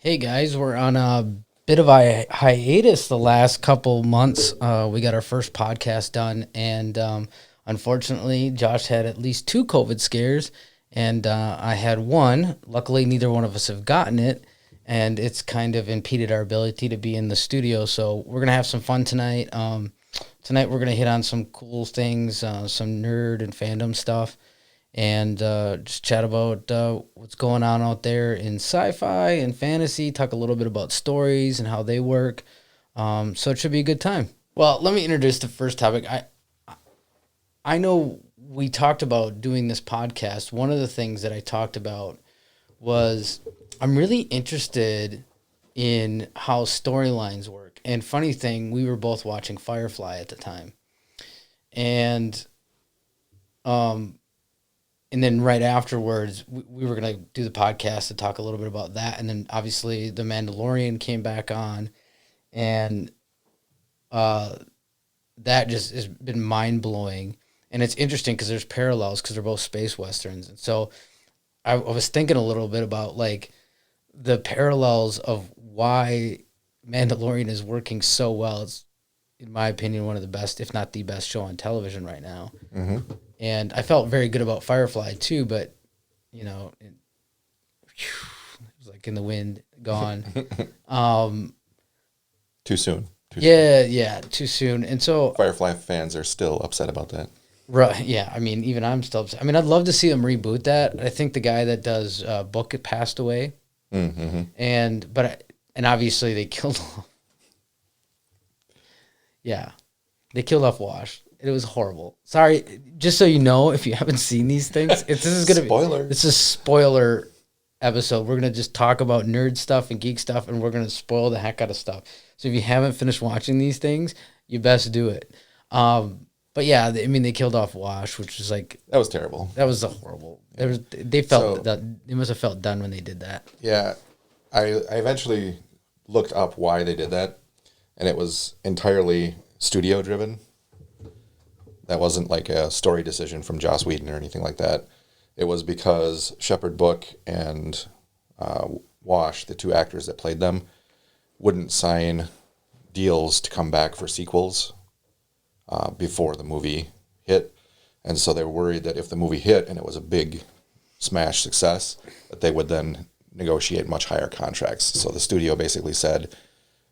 Hey guys, we're on a bit of a hiatus the last couple months. We got our first podcast done, and unfortunately, Josh had at least two COVID scares, and I had one. Luckily, neither one of us have gotten it, and it's kind of impeded our ability to be in the studio. So we're gonna have some fun tonight. Tonight, we're gonna hit on some cool things, some nerd and fandom stuff, and just chat about what's going on out there in sci-fi and fantasy, talk a little bit about stories and how they work. So it should be a good time. Well, let me introduce the first topic. I know we talked about doing this podcast. One of the things that I talked about was I'm really interested in how storylines work. And funny thing, we were both watching Firefly at the time. And and then right afterwards, we were going to do the podcast to talk a little bit about that. And then obviously the Mandalorian came back on, and that just has been mind blowing. And it's interesting because there's parallels because they're both space westerns. And so I was thinking a little bit about like the parallels of why Mandalorian is working so well. It's, in my opinion, one of the best, if not the best show on television right now. Mm-hmm. And I felt very good about Firefly too, but it was like in the wind, gone. Too soon. Too soon. And so Firefly fans are still upset about that. Right, yeah. I mean, even I'm still upset. I mean, I'd love to see them reboot that. I think the guy that does Book It passed away, and obviously they killed off. Yeah, they killed off Wash. It was horrible. Sorry, just so you know, if you haven't seen these things, this is gonna spoiler. This is a spoiler episode. We're gonna just talk about nerd stuff and geek stuff, and we're gonna spoil the heck out of stuff. So if you haven't finished watching these things, you best do it. But yeah, I mean, they killed off Wash, which was like that was terrible. That was a horrible. They felt that they must have felt done when they did that. Yeah, I eventually looked up why they did that, and it was entirely studio driven. That wasn't like a story decision from Joss Whedon or anything like that. It was because Shepard Book and Wash, the two actors that played them, wouldn't sign deals to come back for sequels before the movie hit. And so they were worried that if the movie hit and it was a big smash success, that they would then negotiate much higher contracts. So the studio basically said,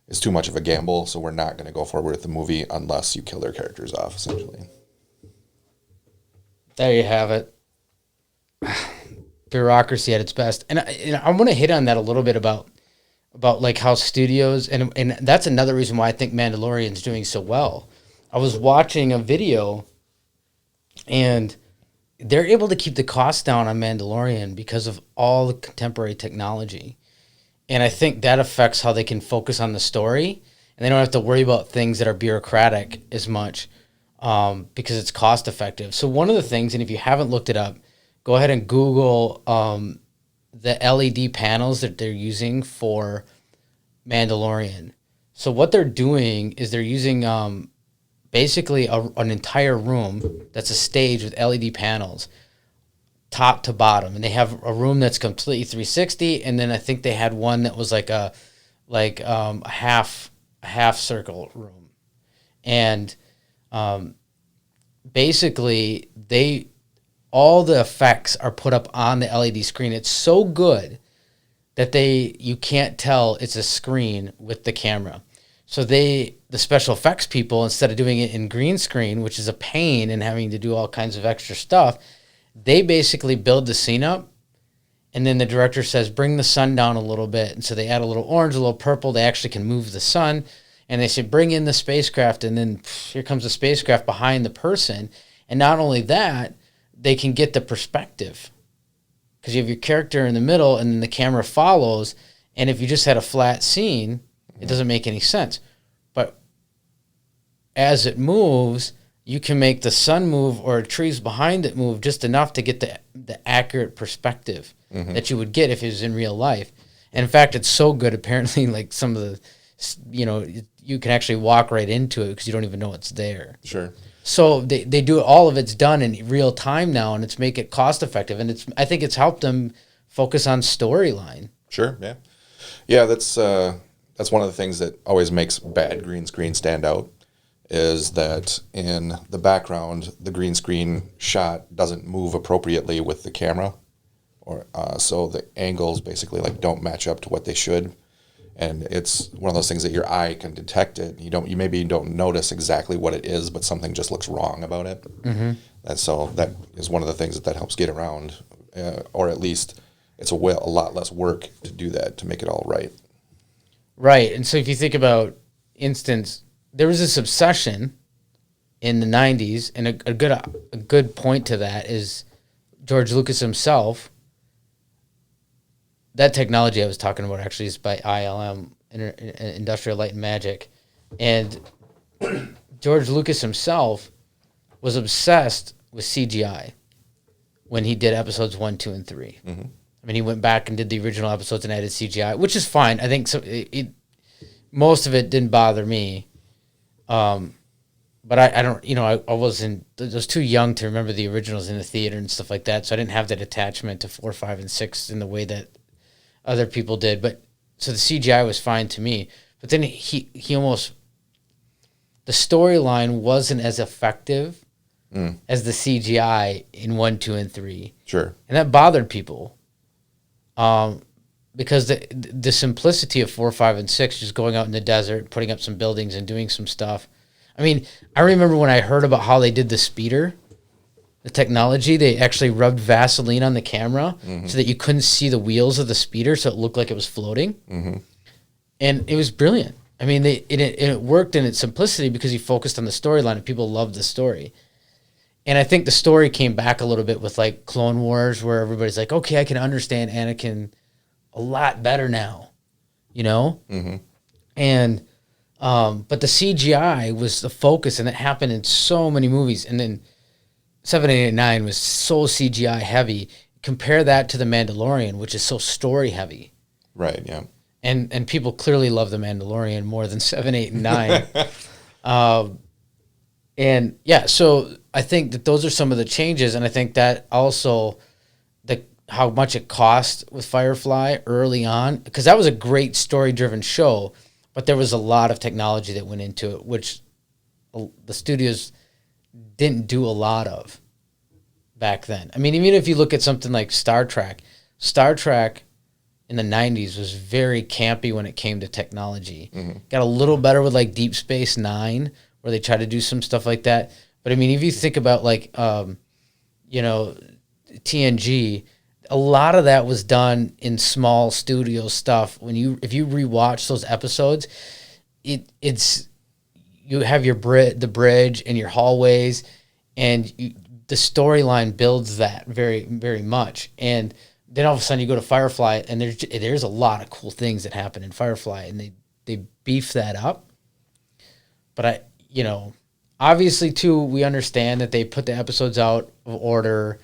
it's too much of a gamble, so we're not going to go forward with the movie unless you kill their characters off, essentially. There you have it. Bureaucracy at its best. And I want to hit on that a little bit about like how studios, and that's another reason why I think Mandalorian's doing so well. I was watching a video, and they're able to keep the costs down on Mandalorian because of all the contemporary technology. And I think that affects how they can focus on the story, and they don't have to worry about things that are bureaucratic as much because it's cost effective. So one of the things, and if you haven't looked it up, go ahead and Google the LED panels that they're using for Mandalorian. So what they're doing is they're using basically an entire room that's a stage with LED panels, top to bottom, and they have a room that's completely 360, and then I think they had one that was like a half circle room, and basically all the effects are put up on the LED screen. It's so good that you can't tell it's a screen with the camera. So the special effects people, instead of doing it in green screen, which is a pain and having to do all kinds of extra stuff, they basically build the scene up, and then the director says, bring the sun down a little bit. And so they add a little orange, a little purple. They actually can move the sun. And they say, bring in the spacecraft, and then here comes the spacecraft behind the person. And not only that, they can get the perspective because you have your character in the middle, and then the camera follows. And if you just had a flat scene, it doesn't make any sense. But as it moves, you can make the sun move or trees behind it move just enough to get the accurate perspective that you would get if it was in real life. And in fact, it's so good, apparently, like some of the, you can actually walk right into it because you don't even know it's there. Sure. So they do all of it's done in real time now, and it's make it cost effective. And I think it's helped them focus on storyline. Sure, yeah. Yeah, that's one of the things that always makes bad green screen stand out, is that in the background, the green screen shot doesn't move appropriately with the camera, or so the angles basically like don't match up to what they should, and it's one of those things that your eye can detect it. You maybe don't notice exactly what it is, but something just looks wrong about it. Mm-hmm. And so that is one of the things that helps get around, or at least it's a lot less work to do that, to make it all right. Right. And so if you think about instance, there was this obsession in the 90s, and a good point to that is George Lucas himself. That technology I was talking about actually is by ILM, Industrial Light and Magic. And George Lucas himself was obsessed with CGI when he did episodes 1, 2, and 3. Mm-hmm. I mean, he went back and did the original episodes and added CGI, which is fine. I think so. Most of it didn't bother me. But I don't, I was too young to remember the originals in the theater and stuff like that. So I didn't have that attachment to 4, 5, and 6 in the way that other people did. But so the CGI was fine to me. But then he almost, the storyline wasn't as effective as the CGI in 1, 2, and 3. Sure. And that bothered people. Because the simplicity of 4, 5, and 6, just going out in the desert, putting up some buildings and doing some stuff. I mean, I remember when I heard about how they did the speeder, the technology, they actually rubbed Vaseline on the camera so that you couldn't see the wheels of the speeder, so it looked like it was floating. Mm-hmm. And it was brilliant. I mean, it worked in its simplicity because you focused on the storyline and people loved the story. And I think the story came back a little bit with like Clone Wars, where everybody's like, okay, I can understand Anakin a lot better now, Mm-hmm. And but the CGI was the focus, and it happened in so many movies. And then 7, 8, and 9 was so CGI heavy. Compare that to The Mandalorian, which is so story heavy. Right. Yeah. And people clearly love The Mandalorian more than 7, 8, and 9. And yeah, so I think that those are some of the changes, and I think that also how much it cost with Firefly early on, because that was a great story-driven show, but there was a lot of technology that went into it, which the studios didn't do a lot of back then. I mean, even if you look at something like Star Trek in the 90s was very campy when it came to technology. Mm-hmm. Got a little better with like Deep Space Nine, where they tried to do some stuff like that. But I mean, if you think about like, TNG, a lot of that was done in small studio stuff. If you rewatch those episodes, it's you have the bridge and your hallways, and the storyline builds that very, very much. And then all of a sudden you go to Firefly, and there's a lot of cool things that happen in Firefly, and they beef that up. But obviously too, we understand that they put the episodes out of order.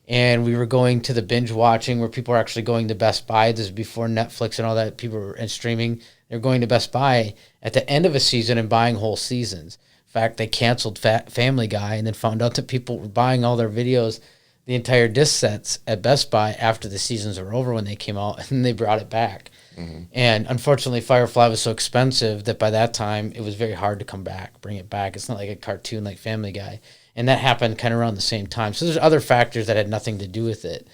And we were going to the binge watching where people are actually going to Best Buy. This is before Netflix and all that. People were streaming. They're going to Best Buy at the end of a season and buying whole seasons. In fact, they canceled Family Guy and then found out that people were buying all their videos, the entire disc sets at Best Buy after the seasons were over when they came out, and then they brought it back. Mm-hmm. And unfortunately, Firefly was so expensive that by that time it was very hard to bring it back. It's not like a cartoon like Family Guy. And that happened kind of around the same time. So there's other factors that had nothing to do with it.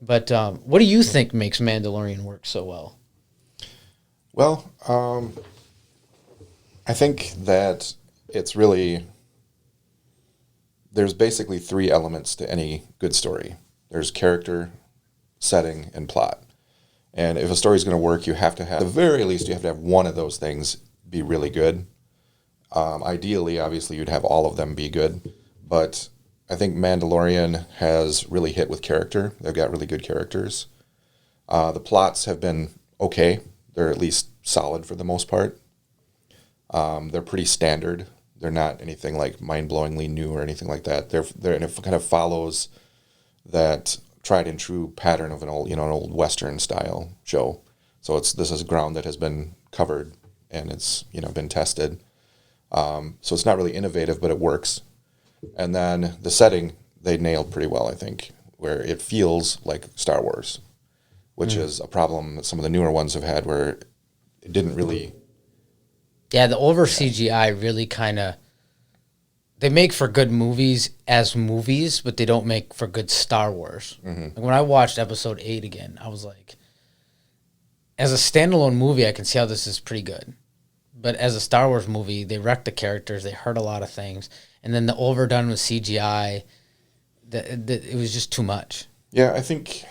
But what do you think makes Mandalorian work so well? Well, I think that it's really, there's basically 3 elements to any good story. There's character, setting, and plot. And if a story is going to work, you have to have, at the very least, you have to have one of those things be really good. Ideally, obviously, you'd have all of them be good. But I think Mandalorian has really hit with character. They've got really good characters. The plots have been okay. They're at least solid for the most part. They're pretty standard. They're not anything like mind-blowingly new or anything like that. And it kind of follows that tried and true pattern of an old Western style show. So this is ground that has been covered and it's been tested. So it's not really innovative, but it works. And then the setting they nailed pretty well, I think, where it feels like Star Wars. which is a problem that some of the newer ones have had where it didn't really. Yeah, the over CGI really kind of. They make for good movies as movies, but they don't make for good Star Wars. Like when I watched Episode 8 again, I was like, as a standalone movie, I can see how this is pretty good. But as a Star Wars movie, they wrecked the characters, they hurt a lot of things, and then the overdone with CGI, it was just too much. Yeah, I think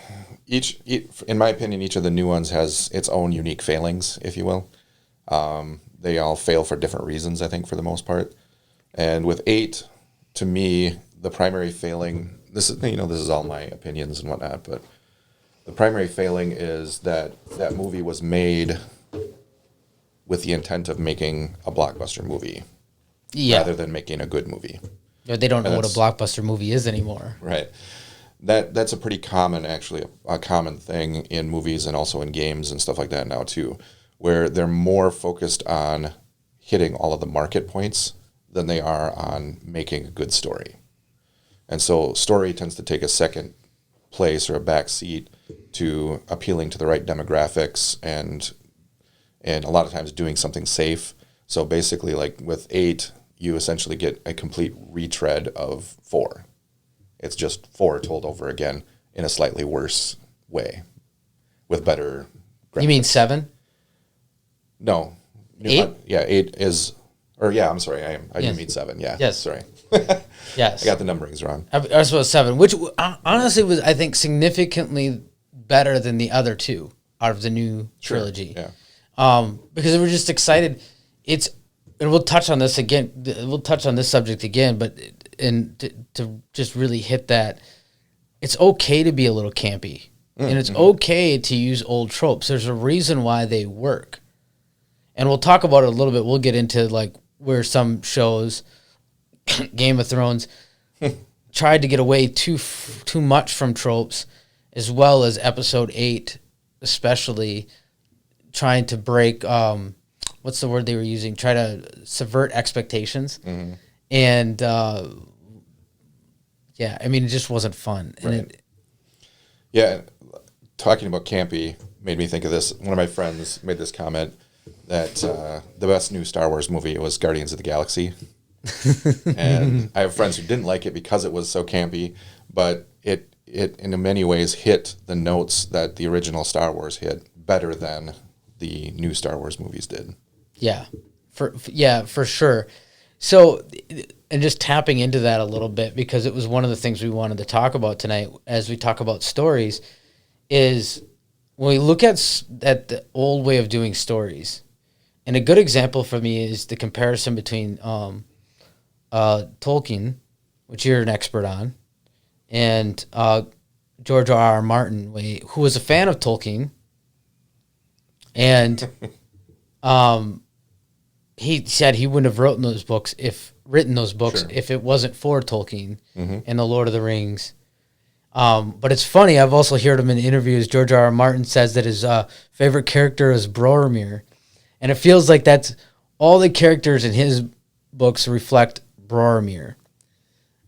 in my opinion, each of the new ones has its own unique failings, if you will. They all fail for different reasons, I think, for the most part. And with 8, to me, the primary failing, this is all my opinions and whatnot, but the primary failing is that movie was made with the intent of making a blockbuster movie rather than making a good movie. They don't know what a blockbuster movie is anymore. Right. That's a pretty common, actually, a common thing in movies and also in games and stuff like that now too, where they're more focused on hitting all of the market points than they are on making a good story. And so story tends to take a second place or a back seat to appealing to the right demographics and a lot of times doing something safe. So basically, like with 8, you essentially get a complete retread of 4. It's just 4 told over again in a slightly worse way with better graphics. You mean 7? No. 8? Yeah, 8 is... Or yeah, I'm sorry. I do mean 7. Yeah. Yes. Sorry. Yes. I got the numberings wrong. I suppose 7, which honestly was, I think, significantly better than the other 2 out of the new trilogy. Yeah. Because we're just excited. And we'll touch on this again. We'll touch on this subject again, but to just really hit that, it's okay to be a little campy, and it's okay to use old tropes. There's a reason why they work, and we'll talk about it a little bit. We'll get into like where some shows, Game of Thrones, tried to get away too much from tropes, as well as Episode 8, especially trying to break. What's the word they were using? Try to subvert expectations, and yeah, I mean, it just wasn't fun. And right. Talking about campy made me think of this. One of my friends made this comment that the best new Star Wars movie was Guardians of the Galaxy. And I have friends who didn't like it because it was so campy, but it in many ways hit the notes that the original Star Wars hit better than the new Star Wars movies did. Yeah, for sure. So, and just tapping into that a little bit, because it was one of the things we wanted to talk about tonight as we talk about stories, is when we look at the old way of doing stories. And a good example for me is the comparison between Tolkien, which you're an expert on, and George R.R. Martin, who was a fan of Tolkien. And he said he wouldn't have written those books if it wasn't for Tolkien and the Lord of the Rings. But it's funny, I've also heard him in interviews. George R.R. Martin says that his favorite character is Boromir. And it feels like that's all the characters in his books reflect Boromir.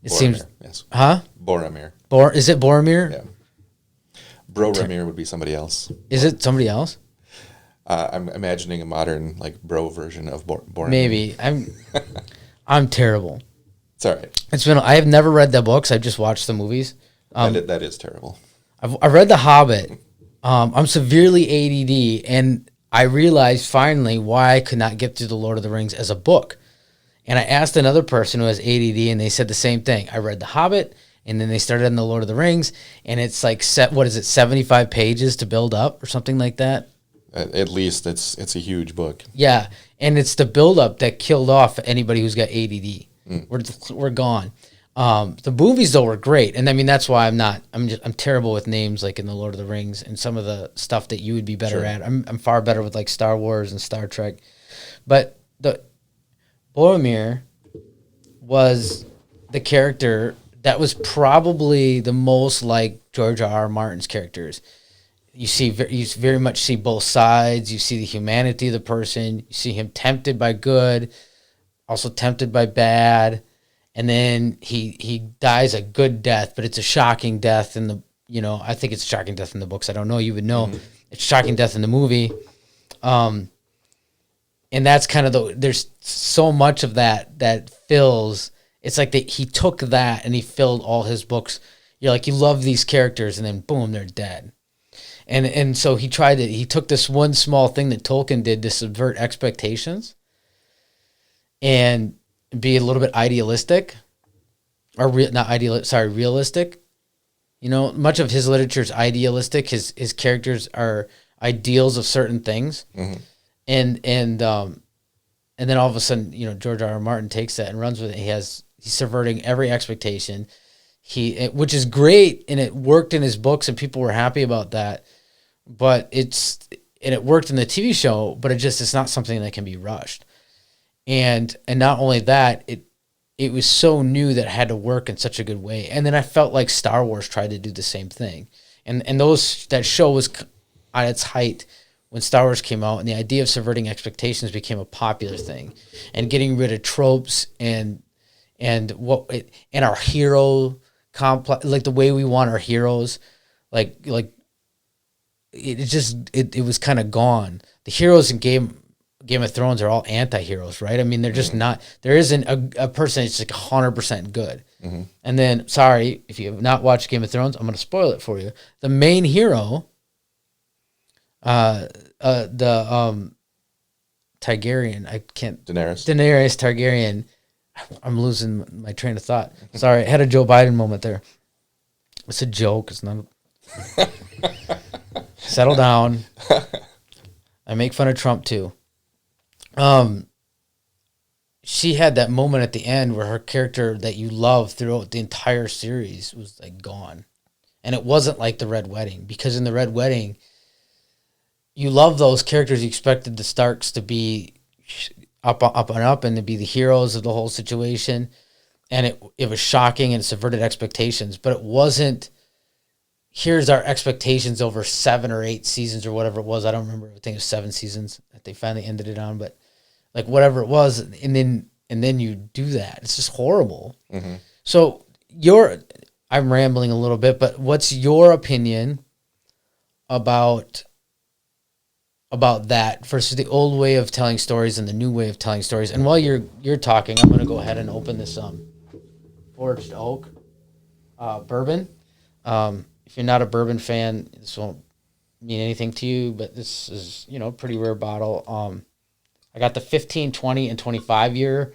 It seems. Yes. Huh? Boromir. Is it Boromir? Yeah. Boromir would be somebody else. Is it somebody else? I'm imagining a modern bro version of Boromir. Maybe. I'm terrible. It's all right. I have never read the books. I've just watched the movies. That is terrible. I've read The Hobbit. I'm severely ADD, and I realized finally why I could not get through The Lord of the Rings as a book. And I asked another person who has ADD, and they said the same thing. I read The Hobbit, and then they started on The Lord of the Rings, and it's 75 pages to build up or something like that? At least it's a huge book. Yeah, and it's the build-up that killed off anybody who's got ADD. We're gone. The movies though were great, and I mean that's why I'm terrible with names like in the Lord of the Rings and some of the stuff that you would be better at. I'm far better with Star Wars and Star Trek, but the Boromir was the character that was probably the most like George R.R. Martin's characters. You very much see both sides. You see the humanity of the person. You see him tempted by good, also tempted by bad. And then he dies a good death, but it's a shocking death in you know, I think it's shocking death in the books. I don't know. You would know. It's shocking death in the movie. And that's kind of there's so much of that fills. It's like he took that and he filled all his books. You're like, you love these characters, and then boom, they're dead. And so he took this one small thing that Tolkien did to subvert expectations and be a little bit idealistic, or realistic. You know, much of his literature is idealistic. His characters are ideals of certain things. And then all of a sudden, you know, George R. R. Martin takes that and runs with it. He's subverting every expectation. Which is great, and it worked in his books, and people were happy about that. But it worked in the TV show, but it's not something that can be rushed. And not only that, it was so new that it had to work in such a good way. And then I felt like Star Wars tried to do the same thing. And that show was at its height when Star Wars came out, and the idea of subverting expectations became a popular thing, and getting rid of tropes and our hero complex, like the way we want our heroes, like it was kind of gone. The heroes in Game of Thrones are all anti-heroes, right? I mean, they're just not. There isn't a person that's like 100% good. And then, sorry if you have not watched Game of Thrones, I'm going to spoil it for you. The main hero, the Targaryen, Daenerys Targaryen. I'm losing my train of thought. Sorry, I had a Joe Biden moment there. It's a joke. It's not. Settle down. I make fun of Trump too. She had that moment at the end where her character that you love throughout the entire series was like gone. And it wasn't like the Red Wedding, because in the Red Wedding, you love those characters. You expected the Starks to be up and up and to be the heroes of the whole situation. And it was shocking and subverted expectations, but it wasn't, here's our expectations over 7 or 8 seasons or whatever it was. I don't remember. I think it was 7 seasons that they finally ended it on, but like whatever it was. And then you do that. It's just horrible. So I'm rambling a little bit, but what's your opinion about that versus the old way of telling stories and the new way of telling stories? And while you're talking, I'm going to go ahead and open this Forged Oak bourbon. If you're not a bourbon fan, this won't mean anything to you, but this is, you know, a pretty rare bottle. I got the 15, 20, and 25 year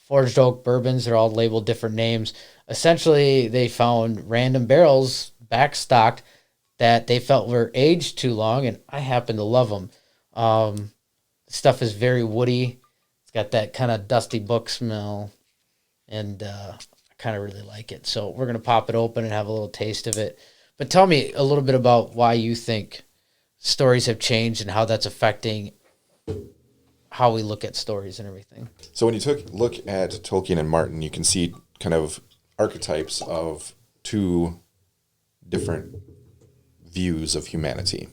Forged Oak bourbons. They're all labeled different names. Essentially, they found random barrels backstocked that they felt were aged too long, and I happen to love them. Stuff is very woody. It's got that kind of dusty book smell, and I kind of really like it. So we're going to pop it open and have a little taste of it. But tell me a little bit about why you think stories have changed and how that's affecting how we look at stories and everything. So when you look at Tolkien and Martin, you can see kind of archetypes of two different views of humanity.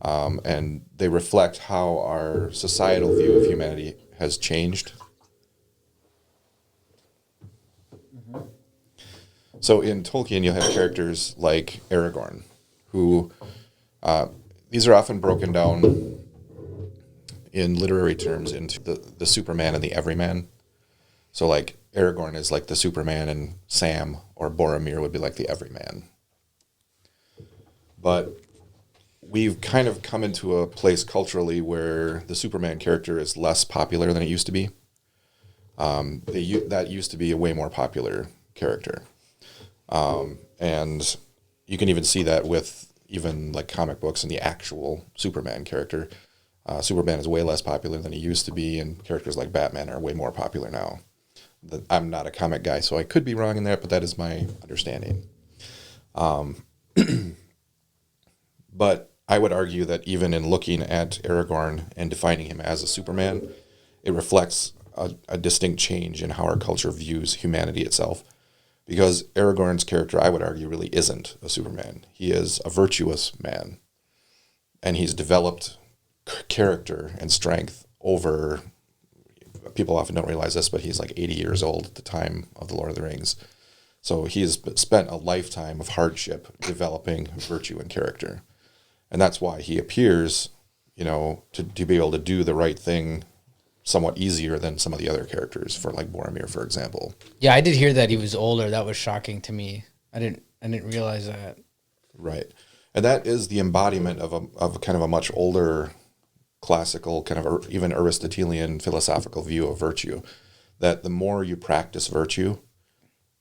And they reflect how our societal view of humanity has changed. So in Tolkien, you'll have characters like Aragorn, who these are often broken down in literary terms into the Superman and the Everyman. So like Aragorn is like the Superman, and Sam or Boromir would be like the Everyman. But we've kind of come into a place culturally where the Superman character is less popular than it used to be. That used to be a way more popular character. And you can even see that with even like comic books and the actual Superman character. Superman is way less popular than he used to be, and characters like Batman are way more popular now. I'm not a comic guy, so I could be wrong in that, but that is my understanding. But I would argue that even in looking at Aragorn and defining him as a Superman, it reflects a distinct change in how our culture views humanity itself. Because Aragorn's character, I would argue, really isn't a Superman. He is a virtuous man. And he's developed character and strength over... People often don't realize this, but he's like 80 years old at the time of The Lord of the Rings. So he has spent a lifetime of hardship developing virtue and character. And that's why he appears, to be able to do the right thing somewhat easier than some of the other characters, for like Boromir, for example. Yeah, I did hear that he was older. That was shocking to me. I didn't realize that. Right. And that is the embodiment of kind of a much older classical, kind of even Aristotelian philosophical view of virtue, that the more you practice virtue,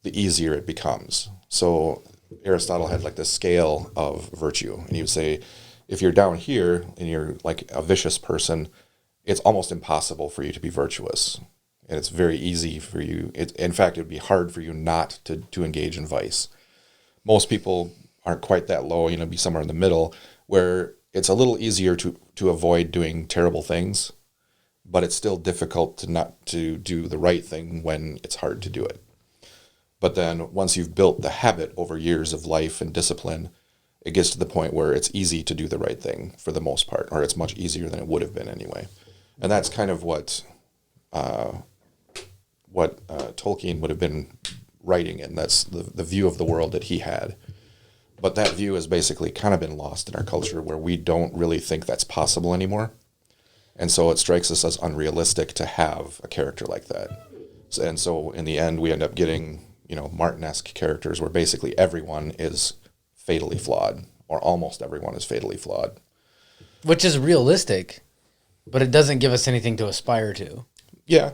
the easier it becomes. So Aristotle had like this scale of virtue, and he would say, if you're down here and you're like a vicious person, it's almost impossible for you to be virtuous. And it's very easy for you. In fact, it would be hard for you not to engage in vice. Most people aren't quite that low, be somewhere in the middle, where it's a little easier to avoid doing terrible things, but it's still difficult to not to do the right thing when it's hard to do it. But then once you've built the habit over years of life and discipline, it gets to the point where it's easy to do the right thing for the most part, or it's much easier than it would have been anyway. And that's kind of what Tolkien would have been writing in. That's the view of the world that he had. But that view has basically kind of been lost in our culture, where we don't really think that's possible anymore. And so it strikes us as unrealistic to have a character like that. And so in the end, we end up getting, Martin-esque characters where basically everyone is fatally flawed, or almost everyone is fatally flawed. Which is realistic, but it doesn't give us anything to aspire to. Yeah,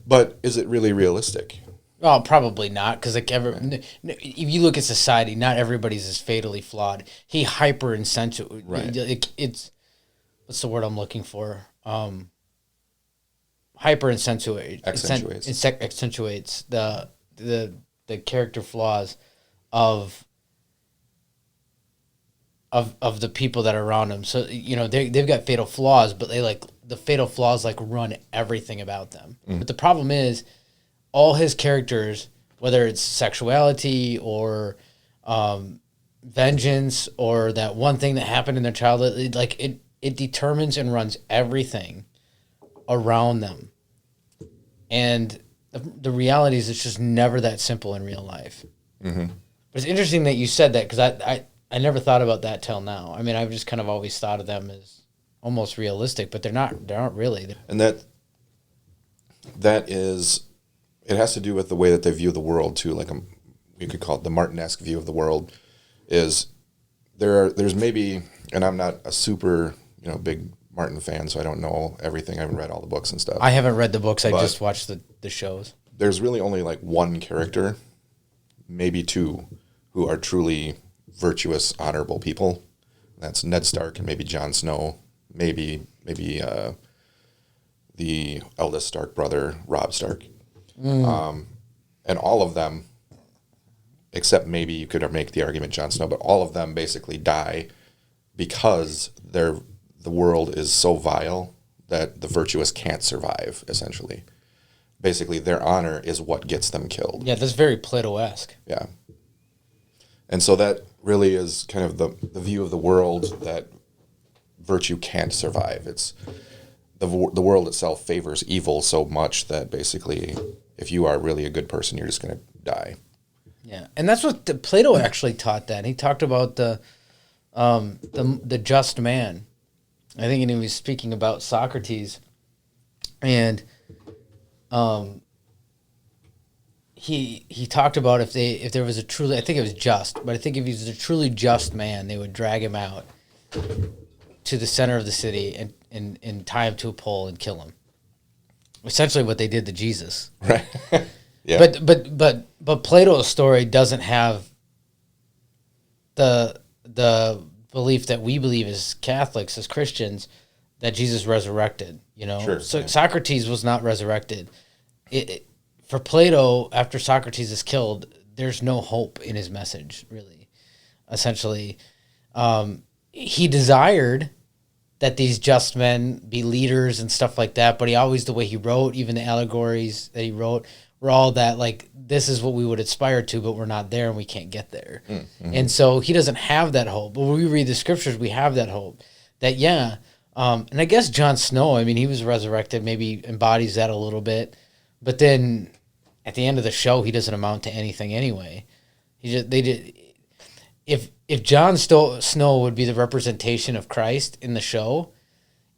but is it really realistic? Well, probably not, because if you look at society, not everybody's as fatally flawed. He hyper accentuates. Right. It's what's the word I'm looking for? Hyper accentuates the character flaws of the people that are around him. So they've got fatal flaws, but the fatal flaws run everything about them. Mm. But the problem is, all his characters, whether it's sexuality or vengeance or that one thing that happened in their childhood, it determines and runs everything around them. And the reality is, it's just never that simple in real life. Mm-hmm. But it's interesting that you said that, because I never thought about that till now. I mean, I've just kind of always thought of them as almost realistic, but they aren't really. And that is, it has to do with the way that they view the world too. You could call it the Martin-esque view of the world. Is there's maybe, and I'm not a super big Martin fan, so I don't know everything. I haven't read all the books and stuff. I haven't read the books. I just watched the shows. There's really only one character, maybe two, who are truly virtuous, honorable people. That's Ned Stark and maybe Jon Snow, maybe the eldest Stark brother, Robb Stark. Mm. And all of them, except maybe you could make the argument Jon Snow, but all of them basically die because the world is so vile that the virtuous can't survive, essentially. Basically, their honor is what gets them killed. Yeah, that's very Plato-esque. Yeah. And so that really is kind of the view of the world, that virtue can't survive. It's the world itself favors evil so much that basically, if you are really a good person, you're just going to die. Yeah, and that's what Plato actually taught. That he talked about the just man. I think he was speaking about Socrates, and he talked about if there was a truly, I think it was just, but I think if he was a truly just man, they would drag him out to the center of the city and tie him to a pole and kill him. Essentially, what they did to Jesus. Right. Yeah. But Plato's story doesn't have the belief that we believe as Catholics, as Christians, that Jesus resurrected. Sure, so yeah. Socrates was not resurrected. For Plato, after Socrates is killed, there's no hope in his message, really. Essentially, he desired that these just men be leaders and stuff like that, but the way he wrote, even the allegories that he wrote, were all that, this is what we would aspire to, but we're not there and we can't get there. Mm-hmm. And so he doesn't have that hope. But when we read the scriptures, we have that hope. That, and I guess Jon Snow, he was resurrected, maybe embodies that a little bit. But then at the end of the show, he doesn't amount to anything anyway. They did. If Jon Snow would be the representation of Christ in the show,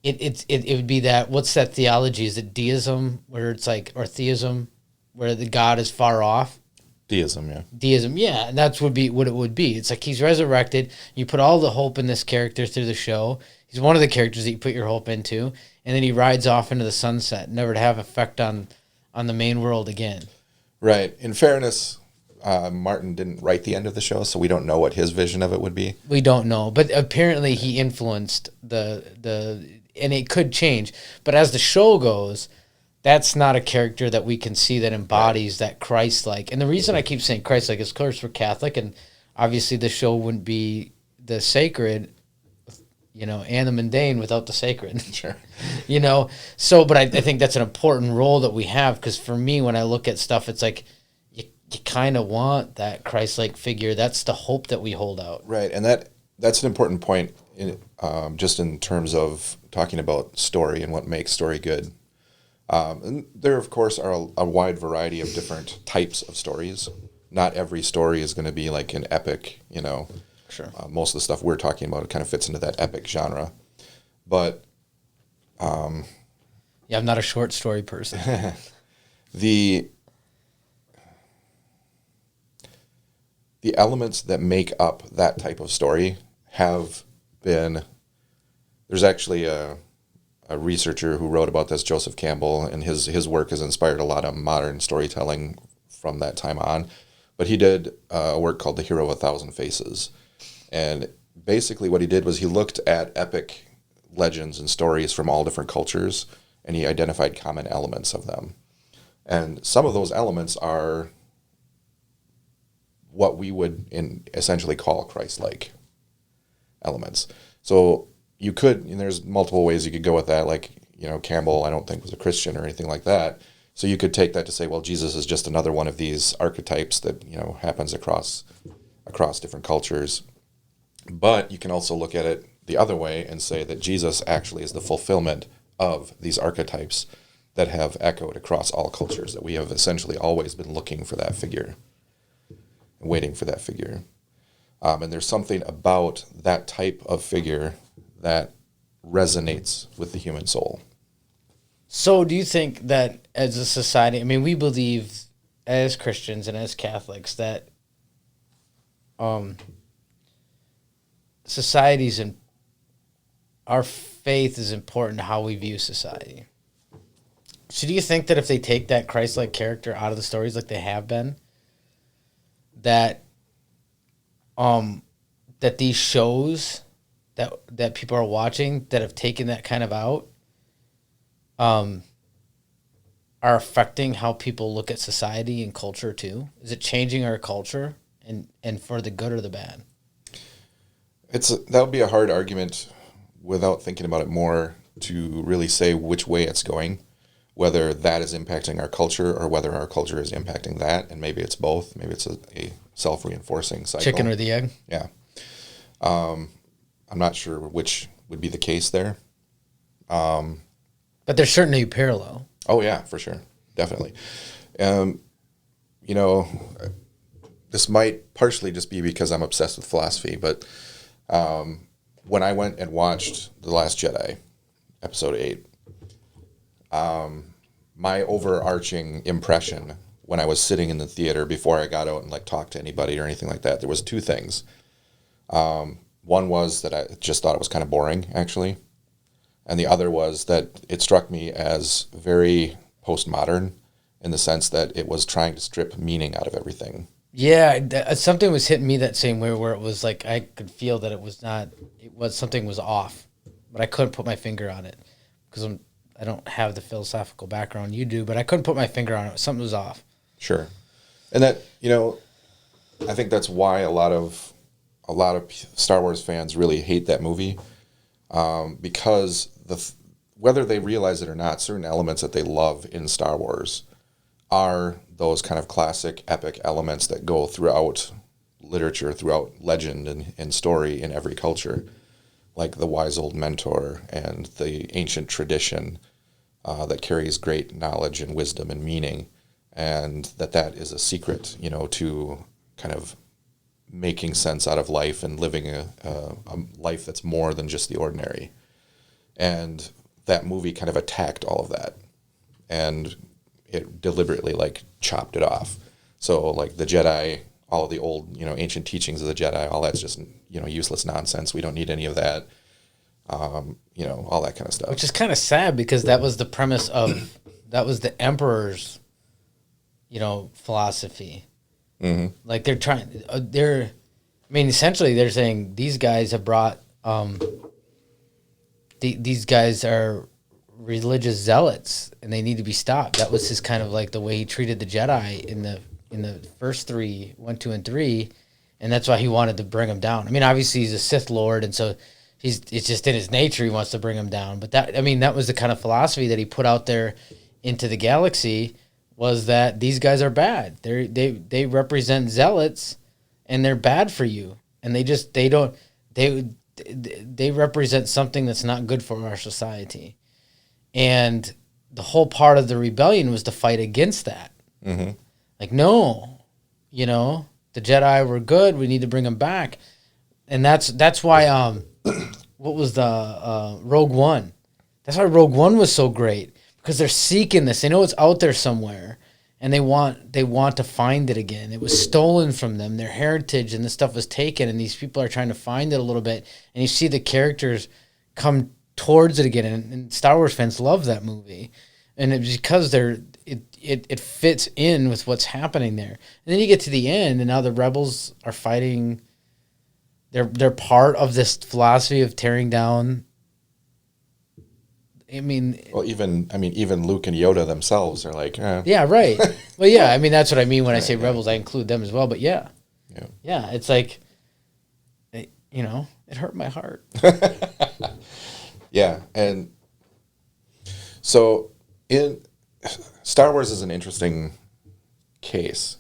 it would be that. What's that theology? Is it deism, where it's like, or theism, where the God is far off? Deism, yeah. Deism, yeah, and that's would be what it would be. It's like he's resurrected. You put all the hope in this character through the show. He's one of the characters that you put your hope into, and then he rides off into the sunset, never to have effect on the main world again. Right. In fairness, Martin didn't write the end of the show, so we don't know what his vision of it would be. We don't know, but apparently he influenced the and it could change. But as the show goes, that's not a character that we can see that embodies that Christ-like. And the reason I keep saying Christ-like is, of course, we're Catholic, and obviously the show wouldn't be the sacred, and the mundane without the sacred. Sure. So, but I think that's an important role that we have, because for me, when I look at stuff, it's like you kind of want that Christ-like figure. That's the hope that we hold out. Right, and that's an important point, just in terms of talking about story and what makes story good. And there, of course, are a wide variety of different types of stories. Not every story is going to be like an epic, Sure. Most of the stuff we're talking about, it kind of fits into that epic genre. But I'm not a short story person. the elements that make up that type of story have been... There's actually a researcher who wrote about this, Joseph Campbell, and his work has inspired a lot of modern storytelling from that time on. But he did a work called The Hero of a Thousand Faces. And basically what he did was he looked at epic legends and stories from all different cultures, and he identified common elements of them. And some of those elements are what we would essentially call Christ-like elements. So you could, and there's multiple ways you could go with that, like, Campbell, I don't think, was a Christian or anything like that. So you could take that to say, well, Jesus is just another one of these archetypes that, happens across different cultures. But you can also look at it the other way and say that Jesus actually is the fulfillment of these archetypes that have echoed across all cultures, that we have essentially always been looking for that figure, waiting for that figure. And there's something about that type of figure that resonates with the human soul. So do you think that as a society, we believe as Christians and as Catholics that societies and our faith is important to how we view society? So do you think that if they take that Christ-like character out of the stories like they have been, that that these shows that people are watching that have taken that kind of out are affecting how people look at society and culture too? Is it changing our culture and for the good or the bad? That would be a hard argument without thinking about it more to really say which way it's going, whether that is impacting our culture or whether our culture is impacting that, and maybe it's both. Maybe it's a self-reinforcing cycle. Chicken or the egg? Yeah. I'm not sure which would be the case there. But there's certainly a parallel. Oh, yeah, for sure. Definitely. This might partially just be because I'm obsessed with philosophy, but when I went and watched The Last Jedi, Episode 8, my overarching impression when I was sitting in the theater before I got out and talked to anybody or anything like that, there was two things. One was that I just thought it was kind of boring, actually. And the other was that it struck me as very postmodern in the sense that it was trying to strip meaning out of everything. Yeah, something was hitting me that same way where it was like I could feel that something was off, but I couldn't put my finger on it because I don't have the philosophical background you do, but I couldn't put my finger on it. Something was off. Sure. And that, I think that's why a lot of Star Wars fans really hate that movie, because whether they realize it or not, certain elements that they love in Star Wars are those kind of classic epic elements that go throughout literature, throughout legend and story in every culture, like the wise old mentor and the ancient tradition that carries great knowledge and wisdom and meaning. and that is a secret, to kind of making sense out of life and living a life that's more than just the ordinary. And that movie kind of attacked all of that, and it deliberately like chopped it off. So like the Jedi, all of the old, ancient teachings of the Jedi, all that's just, useless nonsense. We don't need any of that. All that kind of stuff. Which is kind of sad because that was the premise of, that was the Emperor's, philosophy. Mm-hmm. Like essentially they're saying these guys have brought, these guys are religious zealots and they need to be stopped. That was his kind of like the way he treated the Jedi in the first 3, 1, 2, and 3, and that's why he wanted to bring them down. I mean, obviously he's a Sith Lord, and so it's just in his nature he wants to bring them down. But that was the kind of philosophy that he put out there into the galaxy, was that these guys are bad. They represent zealots, and they're bad for you, and they represent something that's not good for our society. And the whole part of the rebellion was to fight against that. Mm-hmm. Like, no, the Jedi were good. We need to bring them back. And that's why, what was the Rogue One? That's why Rogue One was so great, because they're seeking this. They know it's out there somewhere, and they want to find it again. It was stolen from them, their heritage, and this stuff was taken, and these people are trying to find it a little bit. And you see the characters come towards it again, and Star Wars fans love that movie, and it's because it fits in with what's happening there. And then you get to the end, and now the rebels are fighting. They're part of this philosophy of tearing down. I mean, well, even Luke and Yoda themselves are like, yeah, right. Well, yeah, I mean, that's what I mean when I say rebels. I include them as well. But yeah, it's like, it hurt my heart. Yeah, and so in Star Wars is an interesting case,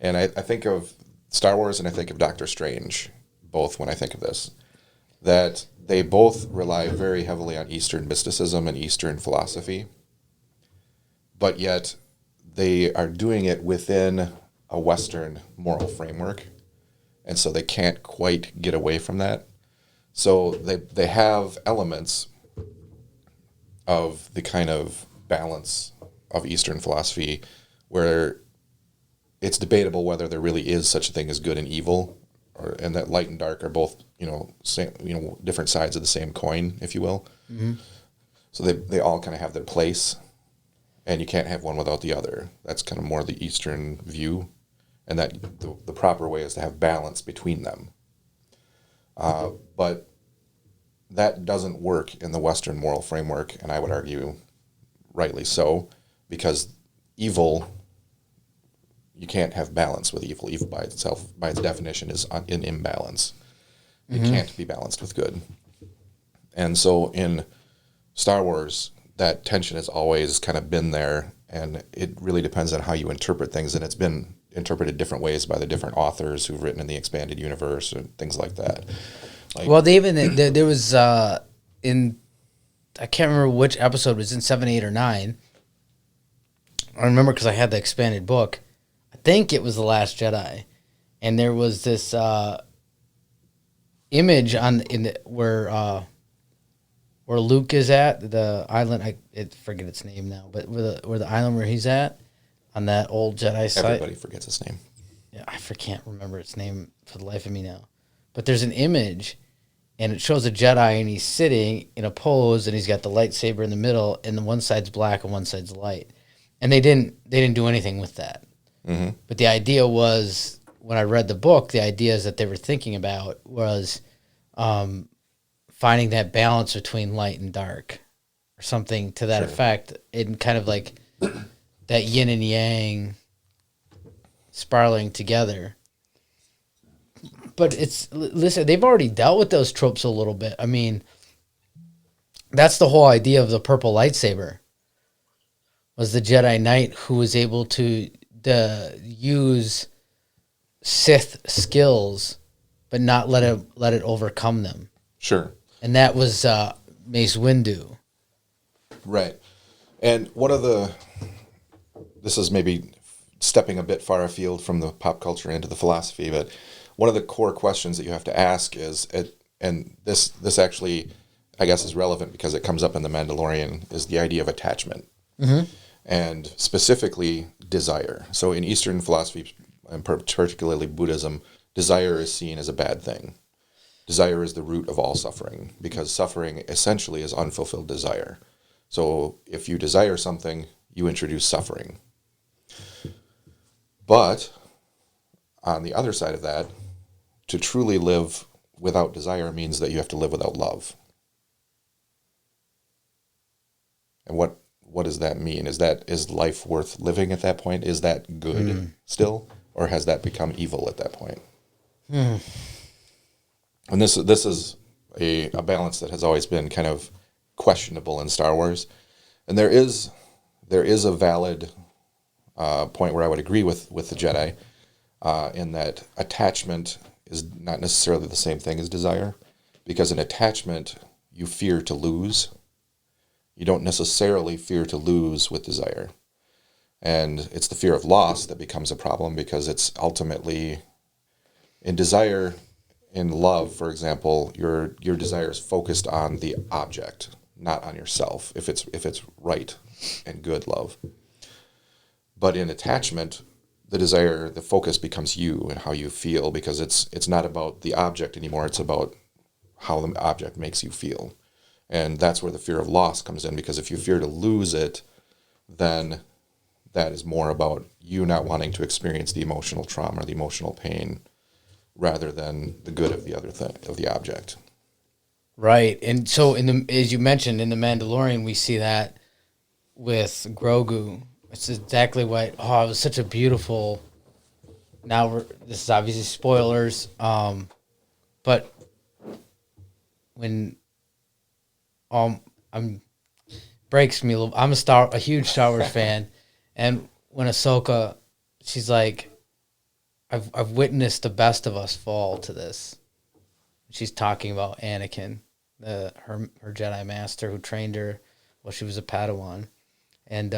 and I think of Star Wars and I think of Doctor Strange both when I think of this, that they both rely very heavily on Eastern mysticism and Eastern philosophy, but yet they are doing it within a Western moral framework, and so they can't quite get away from that. So they have elements of the kind of balance of Eastern philosophy where it's debatable whether there really is such a thing as good and evil, and that light and dark are both, different sides of the same coin, if you will. Mm-hmm. So they all kind of have their place, and you can't have one without the other. That's kind of more the Eastern view, and that the proper way is to have balance between them. But that doesn't work in the Western moral framework, and I would argue rightly so, because evil, you can't have balance with evil. Evil by itself, by its definition, is in imbalance. It can't be balanced with good. And so in Star Wars, that tension has always kind of been there, and it really depends on how you interpret things, and it's been interpreted different ways by the different authors who've written in the expanded universe and things like that. Well, there was I can't remember which episode it was in, 7, 8, or 9. I remember because I had the expanded book. I think it was The Last Jedi, and there was this image where Luke is at the island. I forget its name now, but where the island where he's at on that old Jedi site. Everybody forgets its name. Yeah, I can't remember its name for the life of me now. But there's an image, and it shows a Jedi, and he's sitting in a pose, and he's got the lightsaber in the middle, and the one side's black and one side's light. And they didn't do anything with that. Mm-hmm. But the idea was, when I read the book, the ideas that they were thinking about was finding that balance between light and dark, or something to that effect, in kind of like that yin and yang spiraling together. But listen, they've already dealt with those tropes a little bit. I mean, that's the whole idea of the purple lightsaber, was the Jedi Knight who was able to use Sith skills, but not let it overcome them. Sure. And that was Mace Windu. Right. And this is maybe stepping a bit far afield from the pop culture into the philosophy, but one of the core questions that you have to ask is, and this actually, I guess, is relevant because it comes up in The Mandalorian, is the idea of attachment. Mm-hmm. And specifically desire. So in Eastern philosophy, and particularly Buddhism, desire is seen as a bad thing. Desire is the root of all suffering, because suffering essentially is unfulfilled desire. So if you desire something, you introduce suffering. But on the other side of that, to truly live without desire means that you have to live without love. And what does that mean? Is life worth living at that point? Is that good still? Or has that become evil at that point? And this is a balance that has always been kind of questionable in Star Wars. And there is a valid point where I would agree with the Jedi in that attachment is not necessarily the same thing as desire, because in attachment you fear to lose. You don't necessarily fear to lose with desire. And it's the fear of loss that becomes a problem, because it's ultimately, in desire, in love, for example, your desire is focused on the object, not on yourself, if it's right and good love. But in attachment, the focus becomes you and how you feel, because it's not about the object anymore, it's about how the object makes you feel. And that's where the fear of loss comes in, because if you fear to lose it, then that is more about you not wanting to experience the emotional trauma or the emotional pain rather than the good of the other thing, of the object. Right. And so as you mentioned, in The Mandalorian, we see that with Grogu. It's exactly what, it was such a beautiful, this is obviously spoilers, but when, breaks me a little, I'm a huge Star Wars fan, and when Ahsoka, she's like, I've witnessed the best of us fall to this. She's talking about Anakin, her Jedi Master who trained her while she was a Padawan. And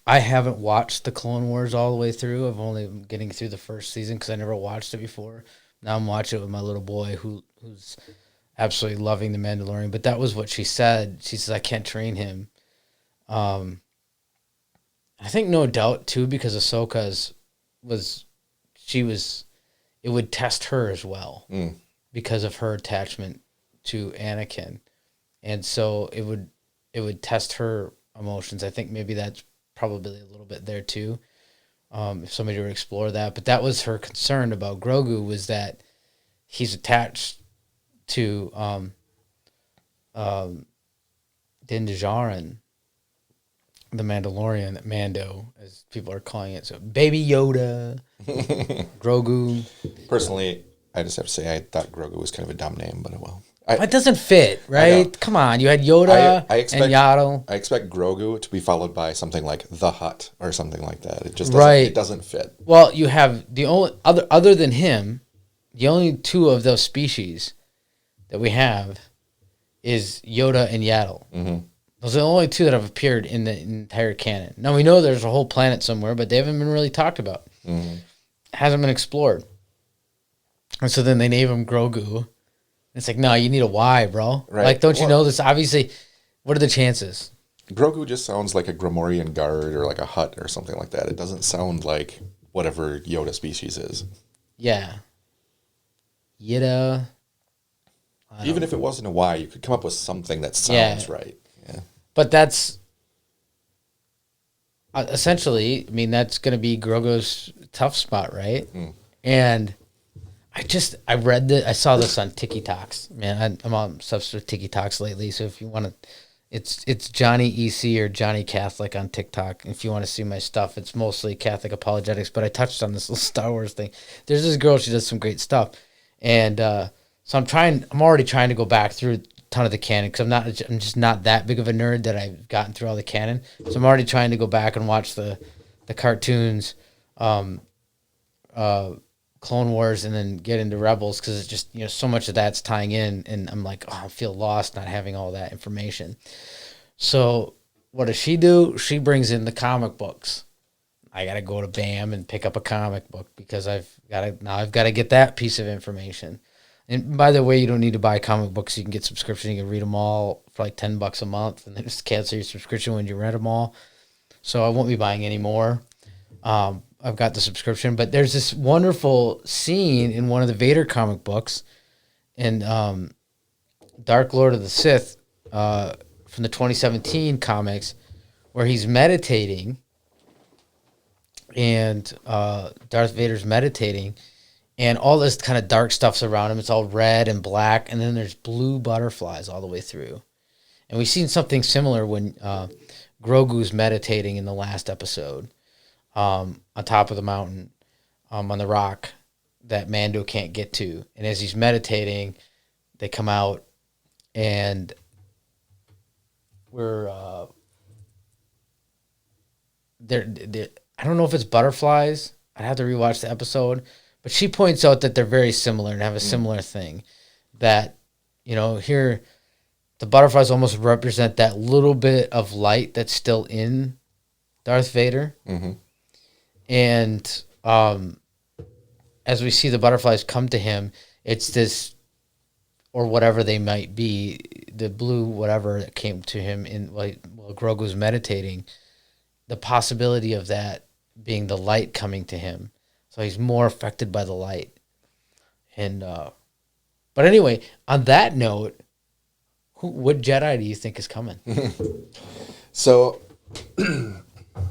I haven't watched the Clone Wars all the way through. I've only been getting through the first season because I never watched it before. Now I'm watching it with my little boy who's absolutely loving The Mandalorian. But that was what she said. She says, I can't train him. I think no doubt, too, because Ahsoka's it would test her as well because of her attachment to Anakin. And so it would test her emotions. I think maybe that's probably a little bit there too, if somebody were to explore that. But that was her concern about Grogu, was that he's attached to Din Djarin, the Mandalorian, Mando, as people are calling it. So Baby Yoda, Grogu. Personally, I just have to say I thought Grogu was kind of a dumb name, but well. It doesn't fit, right? Come on, you had Yoda and Yaddle. I expect Grogu to be followed by something like the Hutt or something like that. It just doesn't, it doesn't fit. Well, you have the only other than him, the only two of those species that we have is Yoda and Yaddle. Mm-hmm. Those are the only two that have appeared in the entire canon. Now, we know there's a whole planet somewhere, but they haven't been really talked about. Mm-hmm. Hasn't been explored. And so then they name him Grogu. It's like, no, you need a Y, bro. Right. Like, don't you know this? Obviously, what are the chances? Grogu just sounds like a Grammorian guard or like a Hutt or something like that. It doesn't sound like whatever Yoda species is. Yeah. Yoda. Even if it wasn't a Y, you could come up with something that sounds right. Yeah. But that's essentially, I mean, that's going to be Grogu's tough spot, right? Mm. And I read I saw this on TikToks. Man, I'm obsessed with TikToks lately. So if you want to, it's Johnny EC or Johnny Catholic on TikTok. If you want to see my stuff, it's mostly Catholic apologetics. But I touched on this little Star Wars thing. There's this girl, she does some great stuff, and so I'm already trying to go back through a ton of the canon because I'm just not that big of a nerd that I've gotten through all the canon. So I'm already trying to go back and watch the cartoons. Clone Wars and then get into Rebels because it's just, so much of that's tying in, and I'm like, I feel lost not having all that information. So what does she do? She brings in the comic books. I got to go to BAM and pick up a comic book because I've got to get that piece of information. And by the way, you don't need to buy comic books. You can get subscription. You can read them all for like $10 a month, and then just cancel your subscription when you read them all. So I won't be buying any more. I've got the subscription, but there's this wonderful scene in one of the Vader comic books in Dark Lord of the Sith from the 2017 comics where he's meditating and Darth Vader's meditating and all this kind of dark stuff's around him. It's all red and black, and then there's blue butterflies all the way through. And we've seen something similar when Grogu's meditating in the last episode. On top of the mountain, on the rock that Mando can't get to. And as he's meditating, they come out and they're I don't know if it's butterflies. I'd have to rewatch the episode. But she points out that they're very similar and have a similar thing. That, here the butterflies almost represent that little bit of light that's still in Darth Vader. Mm-hmm. And as we see the butterflies come to him, it's this, or whatever they might be, the blue whatever that came to him while Grogu's meditating, the possibility of that being the light coming to him. So he's more affected by the light. And but anyway, on that note, what Jedi do you think is coming? So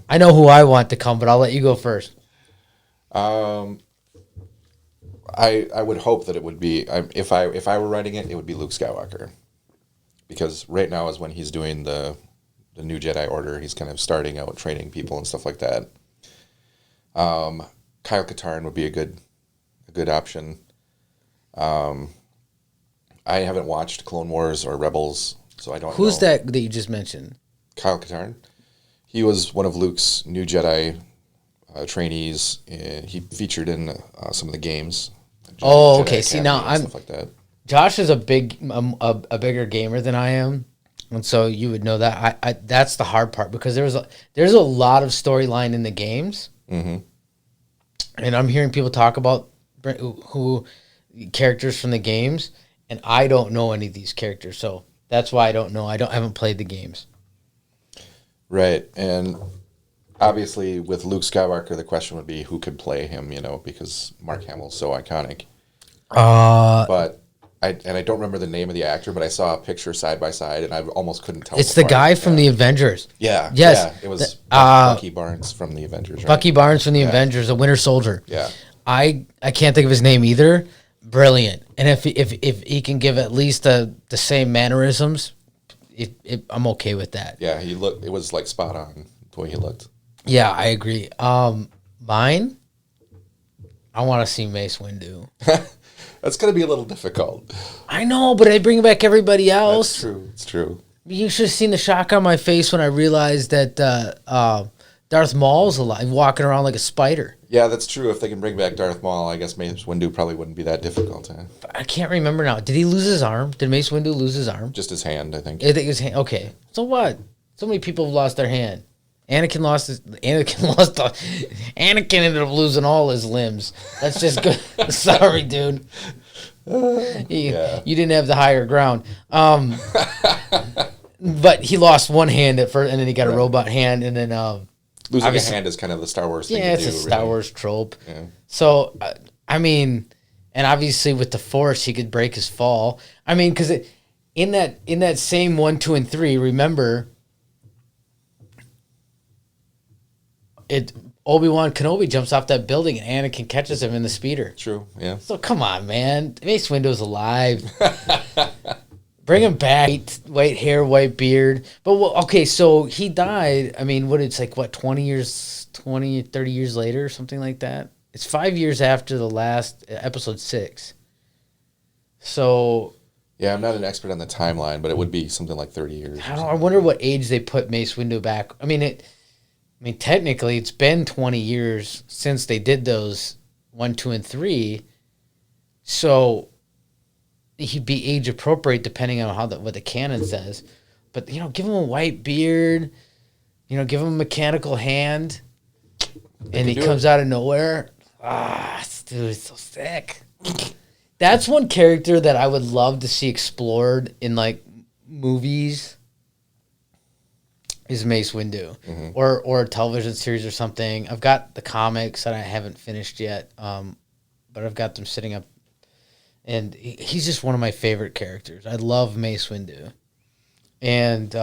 I know who I want to come, but I'll let you go first. I would hope that it would be, if I were writing it, it would be Luke Skywalker, because right now is when he's doing the new Jedi Order. He's kind of starting out training people and stuff like that. Kyle Katarn would be a good option. I haven't watched Clone Wars or Rebels, so I don't know. Who's that you just mentioned? Kyle Katarn. He was one of Luke's new Jedi trainees. He featured in some of the games. Oh, okay. See, now stuff like that. Josh is a bigger gamer than I am, and so you would know that. I that's the hard part, because there's a lot of storyline in the games, mm-hmm. and I'm hearing people talk about who characters from the games, and I don't know any of these characters, so that's why I don't know. I haven't played the games. Right, and obviously with Luke Skywalker, the question would be who could play him, because Mark Hamill's so iconic. But I don't remember the name of the actor, but I saw a picture side by side, and I almost couldn't tell. It's the guy from the Avengers. Yeah. Yes. Yeah, it was Bucky Barnes from the Avengers. Right? Bucky Barnes from the Avengers, a Winter Soldier. Yeah. I can't think of his name either. Brilliant. And if he can give at least the same mannerisms, I'm okay with that. Yeah, it was like spot on the way he looked. Yeah, I agree. Mine, I want to see Mace Windu. That's going to be a little difficult. I know, but I bring back everybody else. That's true. It's true. You should have seen the shock on my face when I realized that Darth Maul's alive, walking around like a spider. Yeah, that's true. If they can bring back Darth Maul, I guess Mace Windu probably wouldn't be that difficult. Huh? I can't remember now. Did he lose his arm? Did Mace Windu lose his arm? Just his hand, I think. I think his hand. Okay. So what? So many people have lost their hand. Anakin ended up losing all his limbs. That's just good. Sorry, dude. You didn't have the higher ground. But he lost one hand at first, and then he got a robot hand, and then losing a hand is kind of the Star Wars thing. Yeah, it's a Star Wars trope. Yeah. So I mean, and obviously with the Force, he could break his fall. I mean, because in that same 1, 2, and 3, remember. Obi-Wan Kenobi jumps off that building and Anakin catches him in the speeder. True, yeah. So come on, man. Mace Windu's alive. Bring him back. White hair, white beard. But, okay, so he died. I mean, 20 years, 30 years later or something like that? It's 5 years after the last, episode 6. So... Yeah, I'm not an expert on the timeline, but it would be something like 30 years. I wonder what age they put Mace Windu back. I mean, technically, it's been 20 years since they did those 1, 2, and 3. So he'd be age appropriate depending on what the canon says. But, give him a white beard. Give him a mechanical hand. and he comes out of nowhere. Dude, it's so sick. That's one character that I would love to see explored in like movies. Is Mace Windu, or a television series or something. I've got the comics that I haven't finished yet, but I've got them sitting up, and he's just one of my favorite characters. I love Mace Windu, and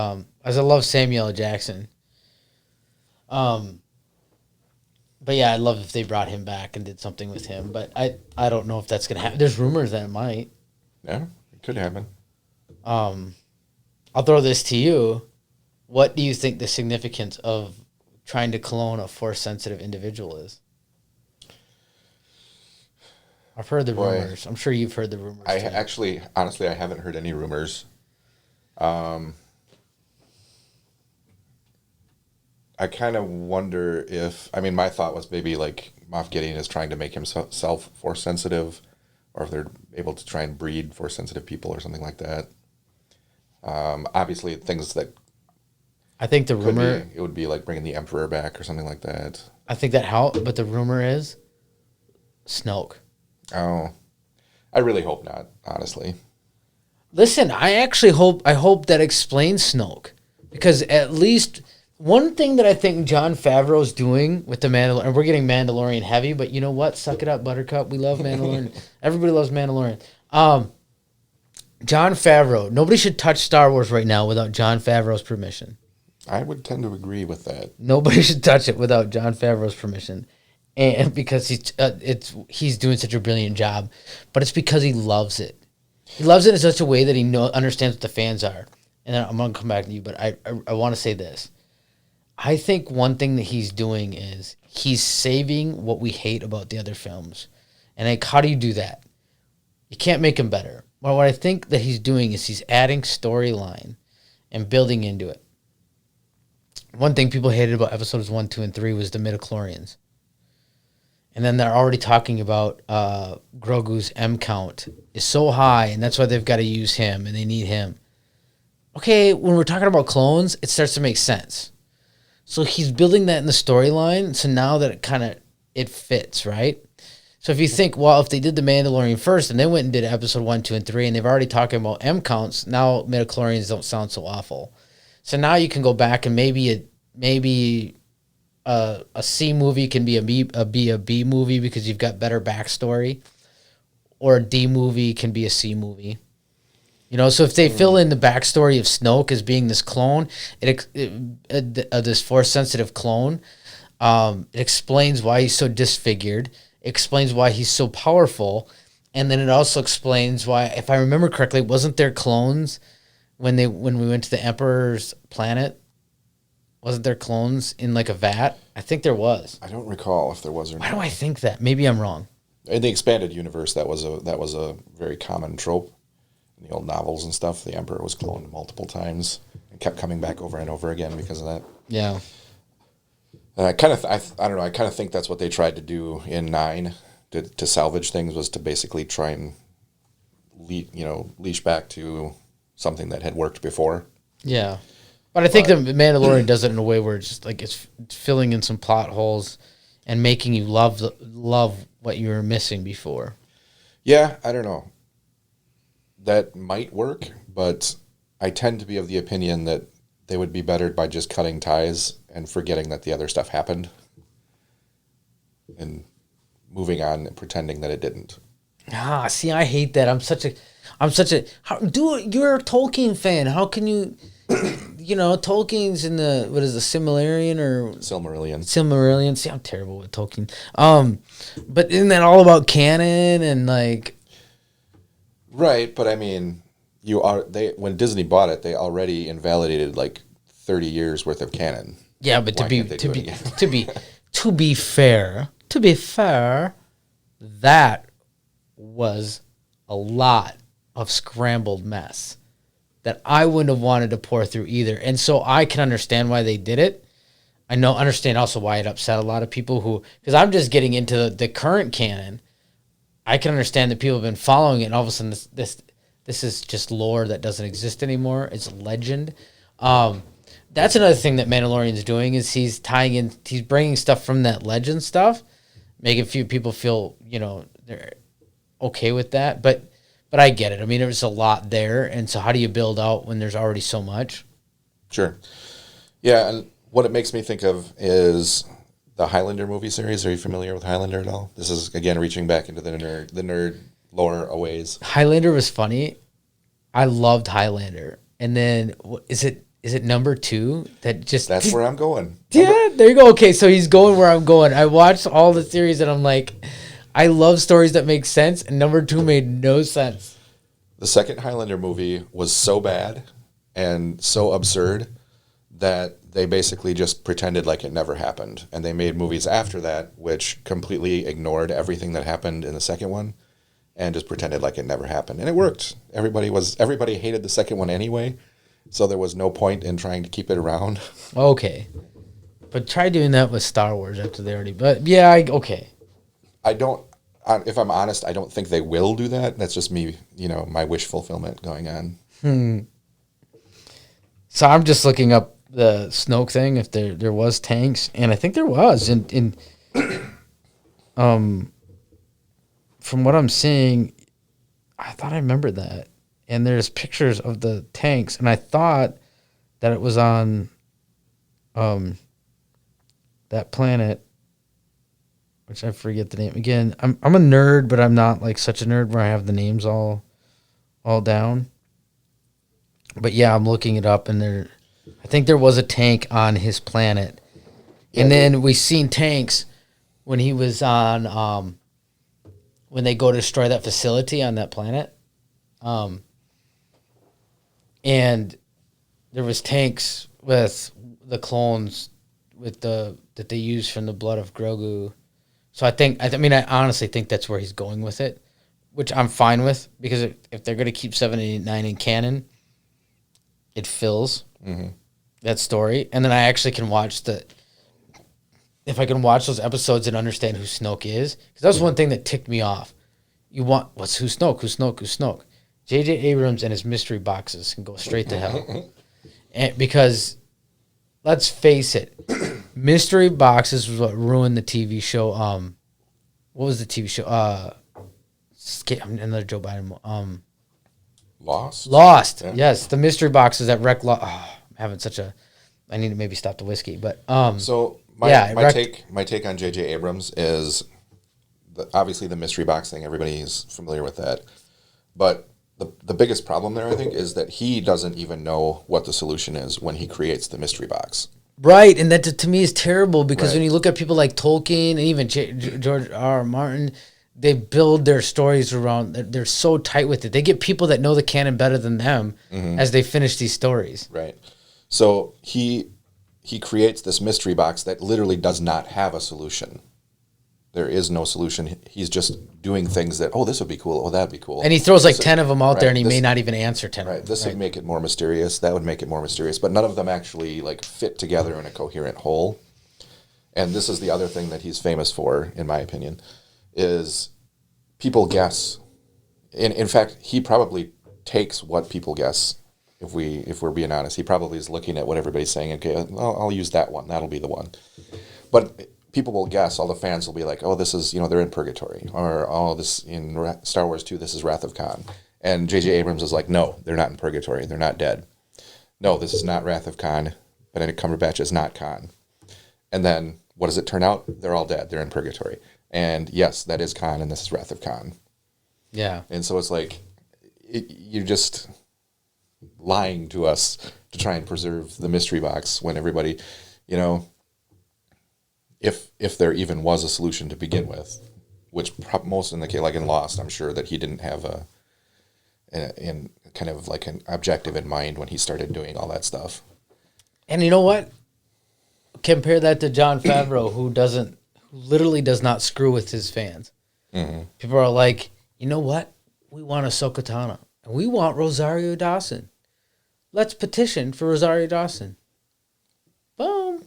as I love Samuel L. Jackson. But yeah, I'd love if they brought him back and did something with him. But I don't know if that's gonna happen. There's rumors that it might. Yeah, it could happen. I'll throw this to you. What do you think the significance of trying to clone a Force-sensitive individual is? I've heard the rumors. I'm sure you've heard the rumors. Honestly, I haven't heard any rumors. I kind of wonder if, my thought was maybe like Moff Gideon is trying to make himself Force-sensitive, or if they're able to try and breed Force-sensitive people or something like that. Obviously, things that I think the rumor... it would be like bringing the Emperor back or something like that. I think that helped, but the rumor is Snoke. Oh. I really hope not, honestly. Listen, I hope that explains Snoke. Because at least one thing that I think Jon Favreau's doing with the Mandalorian, and we're getting Mandalorian heavy, but you know what? Suck it up, Buttercup. We love Mandalorian. Everybody loves Mandalorian. Jon Favreau. Nobody should touch Star Wars right now without Jon Favreau's permission. I would tend to agree with that. Nobody should touch it without Jon Favreau's permission, and because he's doing such a brilliant job, but it's because he loves it. He loves it in such a way that he understands what the fans are. And then I'm gonna come back to you, but I want to say this. I think one thing that he's doing is he's saving what we hate about the other films, and like, how do you do that? You can't make them better. Well, what I think that he's doing is he's adding storyline and building into it. One thing people hated about episodes 1, 2, and 3 was the midichlorians. And then they're already talking about Grogu's M count is so high, and that's why they've got to use him, and they need him. Okay, when we're talking about clones, it starts to make sense. So he's building that in the storyline, so now that it fits, right? So if you think, well, if they did the Mandalorian first, and they went and did episode 1, 2, and 3, and they've already talking about M counts, now midichlorians don't sound so awful. So now you can go back and maybe a C movie can be a B movie because you've got better backstory, or a D movie can be a C movie. You know, so if they fill in the backstory of Snoke as being this clone, this Force-sensitive clone, it explains why he's so disfigured. It explains why he's so powerful, and then it also explains why, if I remember correctly, wasn't there clones when we went to the Emperor's planet? Wasn't there clones in like a vat? I think there was. I don't recall if there was or not. Why do I think that? Maybe I'm wrong. In the expanded universe, that was a very common trope in the old novels and stuff. The Emperor was cloned multiple times and kept coming back over and over again because of that. Yeah. And I don't know. I kind of think that's what they tried to do in 9 to salvage things, was to basically try and leash back to something that had worked before. Yeah. But I think the Mandalorian does it in a way where it's just like it's filling in some plot holes and making you love what you were missing before. Yeah, I don't know. That might work, but I tend to be of the opinion that they would be bettered by just cutting ties and forgetting that the other stuff happened and moving on and pretending that it didn't. See, I hate that. You're a Tolkien fan. How can you, Tolkien's in the, what is the Silmarillion. See, I'm terrible with Tolkien. But isn't that all about canon and like? Right, but I mean, when Disney bought it, they already invalidated like 30 years worth of canon. Yeah, but to be fair, that was a lot of scrambled mess that I wouldn't have wanted to pour through either. And so I can understand why they did it. Understand also why it upset a lot of people because I'm just getting into the current canon. I can understand that people have been following it, and all of a sudden this is just lore that doesn't exist anymore. It's legend. That's another thing that Mandalorian's doing is he's bringing stuff from that legend stuff, making few people feel, they're okay with that. But I get it. I mean, there's a lot there. And so how do you build out when there's already so much? Sure. Yeah, and what it makes me think of is the Highlander movie series. Are you familiar with Highlander at all? This is, again, reaching back into the nerd lore a ways. Highlander was funny. I loved Highlander. And then, is it number 2 that just... That's where I'm going. Yeah, there you go. Okay, so he's going where I'm going. I watched all the series and I'm like, I love stories that make sense, and number 2 made no sense. The second Highlander movie was so bad and so absurd that they basically just pretended like it never happened. And they made movies after that which completely ignored everything that happened in the second one and just pretended like it never happened. And it worked. Everybody hated the second one anyway, so there was no point in trying to keep it around. Okay. But try doing that with Star Wars after they already... But yeah, okay. If I'm honest, I don't think they will do that. That's just me, my wish fulfillment going on. So I'm just looking up the Snoke thing, if there was tanks, and I think there was. In from what I'm seeing, I thought I remembered that. And there's pictures of the tanks, and I thought that it was on that planet, which I forget the name. Again, I'm a nerd, but I'm not like such a nerd where I have the names all down. But yeah, I'm looking it up, and I think there was a tank on his planet. And then we seen tanks when he was on when they go to destroy that facility on that planet. And there was tanks with the clones that they used from the blood of Grogu. So I honestly think that's where he's going with it, which I'm fine with, because if they're going to keep 7, 8, 9 in canon, it fills that story. And then I actually can if I can watch those episodes and understand who Snoke is, because that's one thing that ticked me off. Who's Snoke? J.J. Abrams and his mystery boxes can go straight to hell. Because, let's face it, mystery boxes was what ruined the TV show. What was the TV show? Another Joe Biden. Lost? Yeah. Yes, the mystery boxes that wreck. I'm having such a... I need to maybe stop the whiskey, but... So, my take on J.J. Abrams is... obviously, the mystery box thing, everybody's familiar with that. But the biggest problem there, I think, is that he doesn't even know what the solution is when he creates the mystery box. Right, and that to me is terrible, because Right. when you look at people like Tolkien and even George R. Martin, they build their stories around... They're so tight with it. They get people that know the canon better than them as they finish these stories. Right. So he creates this mystery box that literally does not have a solution. There is no solution. He's just doing things that, this would be cool. Oh, that'd be cool. And he throws 10 of them out there, and he may not even answer 10 Right. of them. This would make it more mysterious. That would make it more mysterious. But none of them actually fit together in a coherent whole. And this is the other thing that he's famous for, in my opinion, is people guess. In fact, he probably takes what people guess. If we're being honest, he probably is looking at what everybody's saying. Okay, I'll use that one. That'll be the one. But people will guess. All the fans will be like, "Oh, this is they're in purgatory," or "Oh, this in Star Wars 2, this is Wrath of Khan." And J.J. Abrams is like, "No, they're not in purgatory. They're not dead. No, this is not Wrath of Khan. Benedict Cumberbatch is not Khan." And then what does it turn out? They're all dead. They're in purgatory. And yes, that is Khan, and this is Wrath of Khan. Yeah. And so it's like you're just lying to us to try and preserve the mystery box when everybody, if there even was a solution to begin with, which most in the case, like in Lost, I'm sure that he didn't have an objective in mind when he started doing all that stuff. And you know what? Compare that to Jon Favreau, who literally does not screw with his fans. Mm-hmm. People are like, you know what? We want Ahsoka Tano, and we want Rosario Dawson. Let's petition for Rosario Dawson. Boom.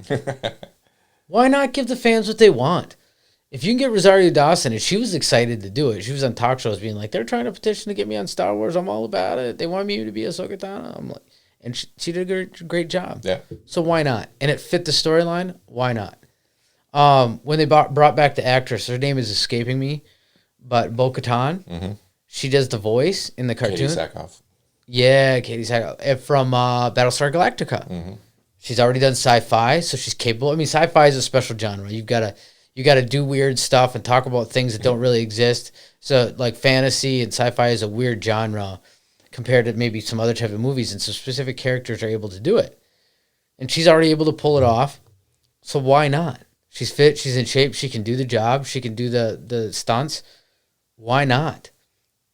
Why not give the fans what they want? If you can get Rosario Dawson, and she was excited to do it. She was on talk shows being like, they're trying to petition to get me on Star Wars. I'm all about it. They want me to be Ahsoka Tano. I'm like, and she did a great job. Yeah. So why not? And it fit the storyline. Why not? When they brought back the actress, her name is escaping me, but Bo-Katan, she does the voice in the cartoon. Katie Sackhoff. Yeah, Katie Sackhoff from Battlestar Galactica. She's already done sci-fi, so she's capable. I mean, sci-fi is a special genre. You gotta do weird stuff and talk about things that don't really exist. So like fantasy and sci-fi is a weird genre compared to maybe some other type of movies, and so specific characters are able to do it. And she's already able to pull it off. So why not? She's fit, she's in shape, she can do the job, she can do the stunts. Why not?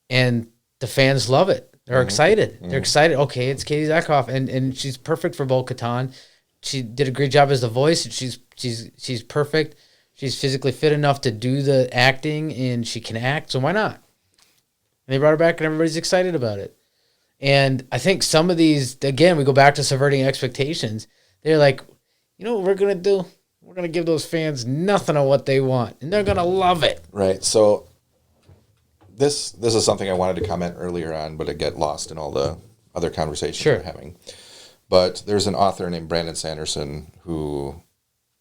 And the fans love it. They're excited. They're excited. Okay, it's Katie Sackhoff, and she's perfect for Bo-Katan. She did a great job as the voice. She's perfect. She's physically fit enough to do the acting, and she can act. So why not? And they brought her back, and everybody's excited about it. And I think some of these, again, we go back to subverting expectations. They're like, you know what we're gonna do? We're gonna give those fans nothing of what they want, and they're gonna love it. Right. So this is something I wanted to comment earlier on, but it got lost in all the other conversations we're having. But there's an author named Brandon Sanderson who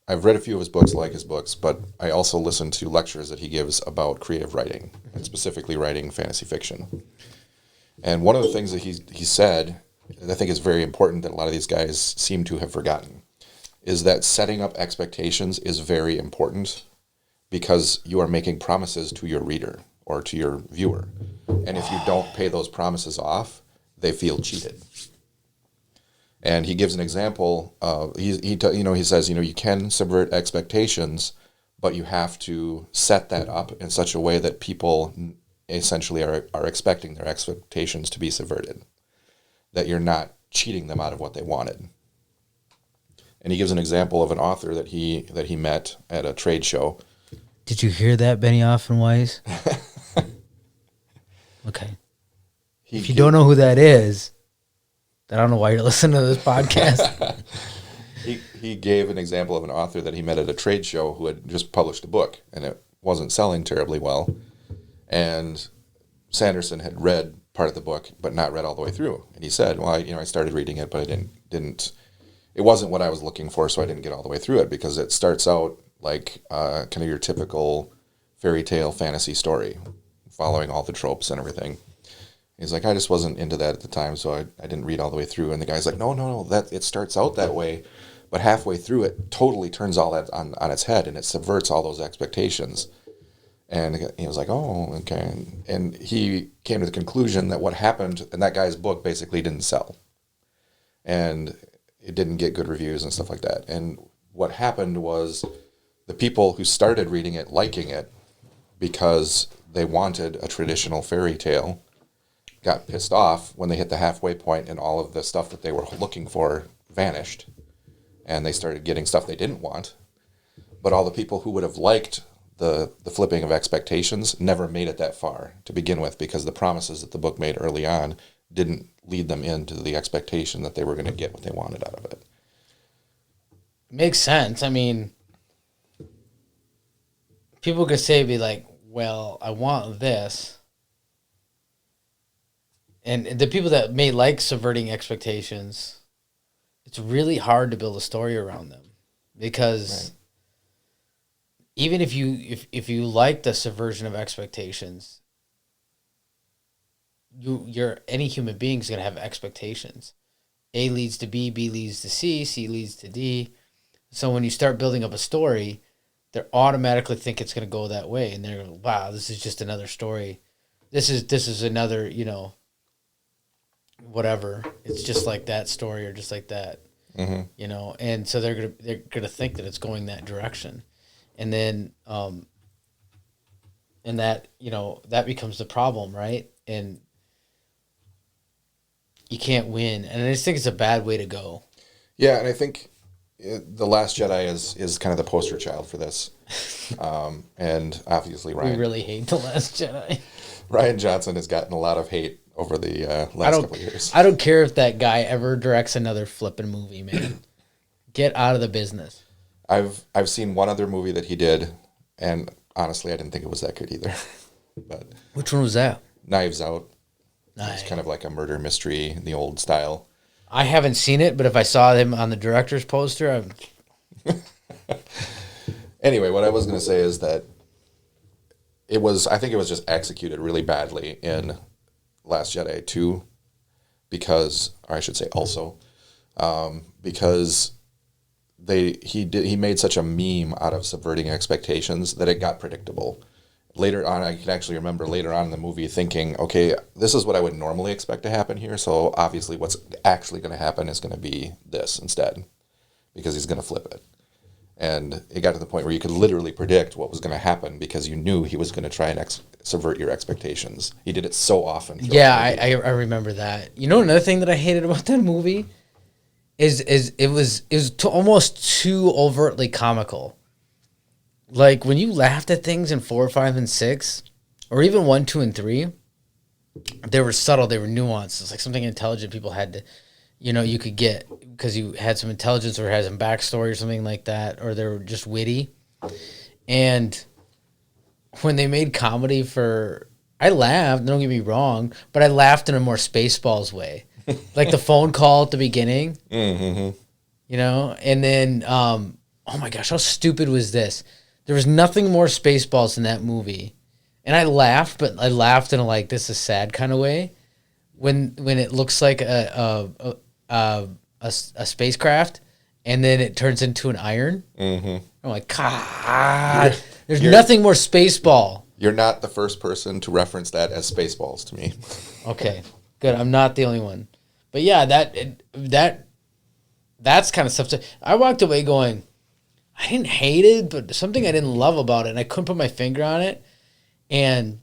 I've read a few of his books, I like his books, but I also listen to lectures that he gives about creative writing, and specifically writing fantasy fiction. And one of the things that he said that I think is very important that a lot of these guys seem to have forgotten is that setting up expectations is very important because you are making promises to your reader or to your viewer. And if you don't pay those promises off, they feel cheated. And he gives an example. He says, you can subvert expectations, but you have to set that up in such a way that people essentially are expecting their expectations to be subverted, that you're not cheating them out of what they wanted. And he gives an example of an author that he met at a trade show. Did you hear that, Benioff and Weiss? Okay. If you don't know who that is, then I don't know why you're listening to this podcast. He gave an example of an author that he met at a trade show who had just published a book, and it wasn't selling terribly well. And Sanderson had read part of the book, but not read all the way through. And he said, well, I started reading it, but I didn't. It wasn't what I was looking for, so I didn't get all the way through it, because it starts out like kind of your typical fairy tale fantasy story, following all the tropes and everything. He's like, I just wasn't into that at the time, so I didn't read all the way through. And the guy's like, no, that it starts out that way, but halfway through it totally turns all that on its head, and it subverts all those expectations. And he was like, oh, okay. And he came to the conclusion that what happened, and that guy's book basically didn't sell. And it didn't get good reviews and stuff like that. And what happened was the people who started reading it, liking it, because they wanted a traditional fairy tale, got pissed off when they hit the halfway point and all of the stuff that they were looking for vanished. And they started getting stuff they didn't want. But all the people who would have liked the flipping of expectations never made it that far to begin with, because the promises that the book made early on didn't lead them into the expectation that they were going to get what they wanted out of it. Makes sense. I mean, people could be like, well, I want this. And the people that may like subverting expectations, it's really hard to build a story around them, because right. Even if you like the subversion of expectations, you're any human being is going to have expectations. A leads to B, B leads to C, C leads to D. So when you start building up a story, they automatically think it's going to go that way, and they're like, wow, this is just another story. This is another, whatever. It's just like that story, or just like that, and so they're gonna think that it's going that direction, and then and that that becomes the problem, right? And you can't win, and I just think it's a bad way to go. Yeah, and I think The Last Jedi is kind of the poster child for this, and obviously Ryan. We really hate The Last Jedi. Rian Johnson has gotten a lot of hate over the last couple of years. I don't care if that guy ever directs another flipping movie, man. Get out of the business. I've seen one other movie that he did, and honestly, I didn't think it was that good either. But which one was that? Knives Out. Nice. It's kind of like a murder mystery in the old style. I haven't seen it, but if I saw him on the director's poster, Anyway, what I was going to say is that I think it was just executed really badly in Last Jedi 2 or I should say also, because he made such a meme out of subverting expectations that it got predictable. Later on, I can actually remember later on in the movie thinking, okay, this is what I would normally expect to happen here, so obviously what's actually going to happen is going to be this instead, because he's going to flip it. And it got to the point where you could literally predict what was going to happen because you knew he was going to try and subvert your expectations. He did it so often. Yeah, I remember that. You know, another thing that I hated about that movie is it was almost too overtly comical. Like, when you laughed at things in 4, 5, and 6, or even 1, 2, and 3, they were subtle, they were nuanced. It's like something intelligent people had to, you could get because you had some intelligence or had some backstory or something like that, or they were just witty. And when they made comedy I laughed, don't get me wrong, but I laughed in a more Spaceballs way. Like the phone call at the beginning, and then, oh my gosh, how stupid was this? There was nothing more Spaceballs in that movie. And I laughed, but I laughed in a like, this is sad kind of way. When it looks like a spacecraft and then it turns into an iron. Mm-hmm. I'm like, God, there's nothing more Spaceball. You're not the first person to reference that as Spaceballs to me. Okay, good. I'm not the only one. But yeah, that's kind of stuff. I walked away going, I didn't hate it, but something I didn't love about it, and I couldn't put my finger on it. And,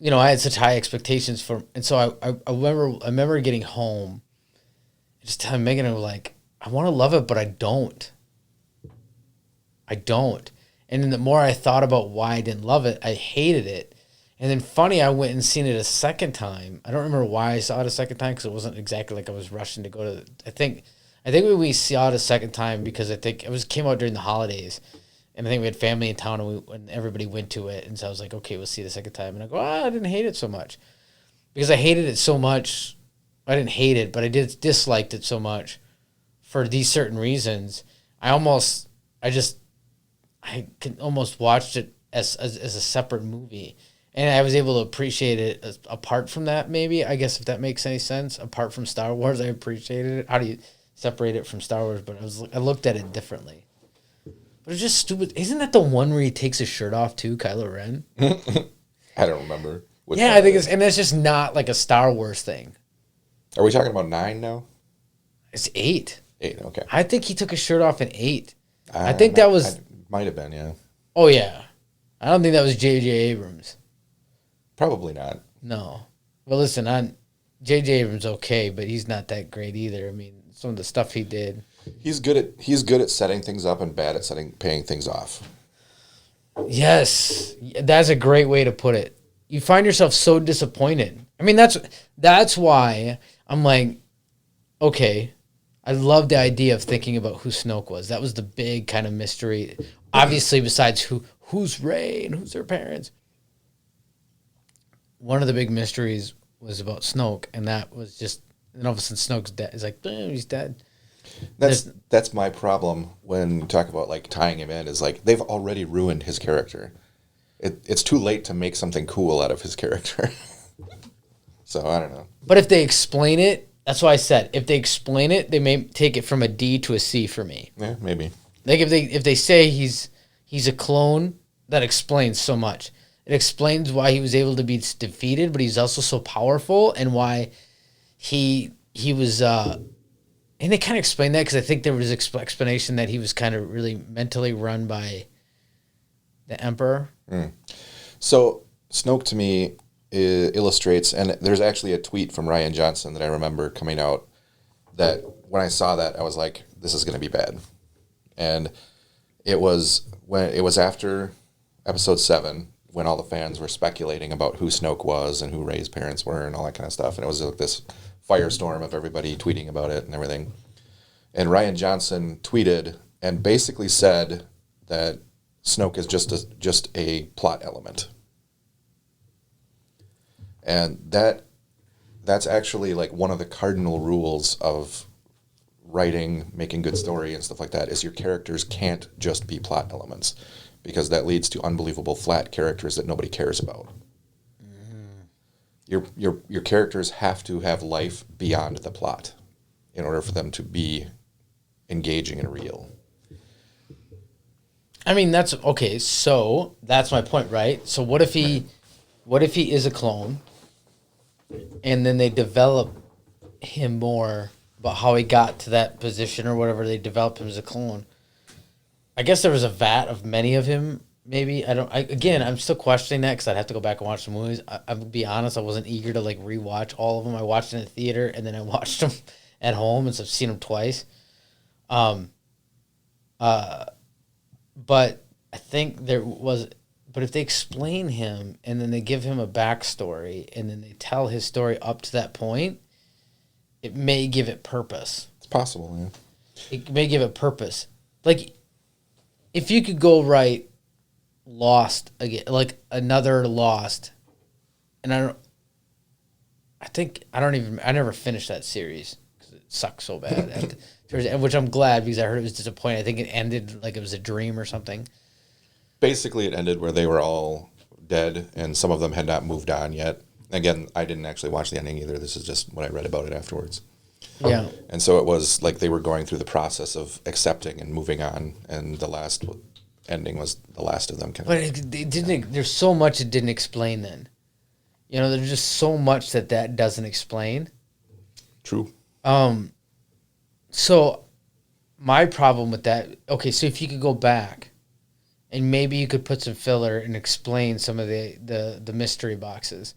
I had such high expectations and so I remember getting home, just telling Megan, I was like, I want to love it, but I don't. And then the more I thought about why I didn't love it, I hated it. And then funny, I went and seen it a second time. I don't remember why I saw it a second time because it wasn't exactly like I was rushing to go to. I think we saw it a second time because I think came out during the holidays, and I think we had family in town and everybody went to it, and so I was like, okay, we'll see it a second time. And I go, I didn't hate it so much because I hated it so much. I didn't hate it, but I disliked it so much for these certain reasons. I can almost watch it as a separate movie. And I was able to appreciate it apart from that, maybe. I guess if that makes any sense. Apart from Star Wars, I appreciated it. How do you separate it from Star Wars? But I looked at it differently. But it's just stupid. Isn't that the one where he takes his shirt off too, Kylo Ren? I don't remember. I think and that's just not like a Star Wars thing. Are we talking about 9 now? It's 8. 8, okay. I think he took his shirt off in 8. I think that was... Might have been, yeah. Oh, yeah. I don't think that was J.J. Abrams. Probably not. No. Well, listen, J.J. Abrams okay, but he's not that great either. I mean, some of the stuff he did. He's good at setting things up and bad at paying things off. Yes. That's a great way to put it. You find yourself so disappointed. I mean, that's why I'm like, okay, I love the idea of thinking about who Snoke was. That was the big kind of mystery. Obviously, besides who's Rey and who's her parents. One of the big mysteries was about Snoke, and that was just, and all of a sudden Snoke's dead. It's like, he's dead. That's my problem when you talk about like tying him in, is like they've already ruined his character. It's too late to make something cool out of his character. So I don't know. But if they explain it, that's why I said if they explain it, they may take it from a D to a C for me. Yeah, maybe. Like if they say he's a clone, that explains so much. It explains why he was able to be defeated, but he's also so powerful, and why he was. And they kind of explained that because I think there was explanation that he was kind of really mentally run by the Emperor. Mm. So Snoke to me illustrates, and there's actually a tweet from Rian Johnson that I remember coming out that when I saw that, I was like, this is going to be bad. And it was after episode 7 when all the fans were speculating about who Snoke was and who Rey's parents were and all that kind of stuff. And it was like this firestorm of everybody tweeting about it and everything. And Rian Johnson tweeted and basically said that Snoke is just a plot element. And That's actually like one of the cardinal rules of writing, making good story and stuff like that, is your characters can't just be plot elements, because that leads to unbelievable flat characters that nobody cares about. Your characters have to have life beyond the plot in order for them to be engaging and real. I mean, that's okay. So that's my point, right? So what if he is a clone, and then they develop him more about how he got to that position or whatever? They develop him as a clone. I guess there was a vat of many of him. Maybe I'm still questioning that because I'd have to go back and watch the movies. I'll be honest, I wasn't eager to like rewatch all of them. I watched them in the theater and then I watched them at home, and so I've seen them twice. But I think but if they explain him and then they give him a backstory and then they tell his story up to that point, it may give it purpose. It's possible, yeah. It may give it purpose. Like, if you could go write Lost again, like another Lost, and I never finished that series because it sucked so bad. Which I'm glad, because I heard it was disappointing. I think it ended like it was a dream or something. Basically, it ended where they were all dead, and some of them had not moved on yet. Again, I didn't actually watch the ending either. This is just what I read about it afterwards. Yeah. And so it was like they were going through the process of accepting and moving on, and the last ending was the last of them. But it didn't. There's so much it didn't explain then. You know, there's just so much that doesn't explain. True. So my problem with that, okay, so if you could go back and maybe you could put some filler and explain some of the mystery boxes.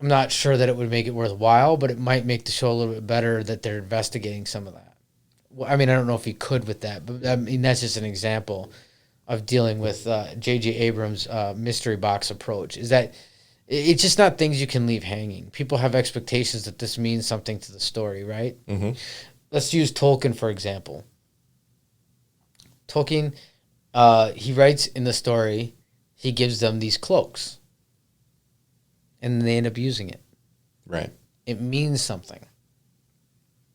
I'm not sure that it would make it worthwhile, but it might make the show a little bit better that they're investigating some of that. Well, I mean, I don't know if you could with that, but I mean, that's just an example of dealing with J.J. Abrams' mystery box approach. Is that it's just not things you can leave hanging. People have expectations that this means something to the story, right? Mm-hmm. Let's use Tolkien, for example. Tolkien, he writes in the story, he gives them these cloaks. And they end up using it. Right. It means something.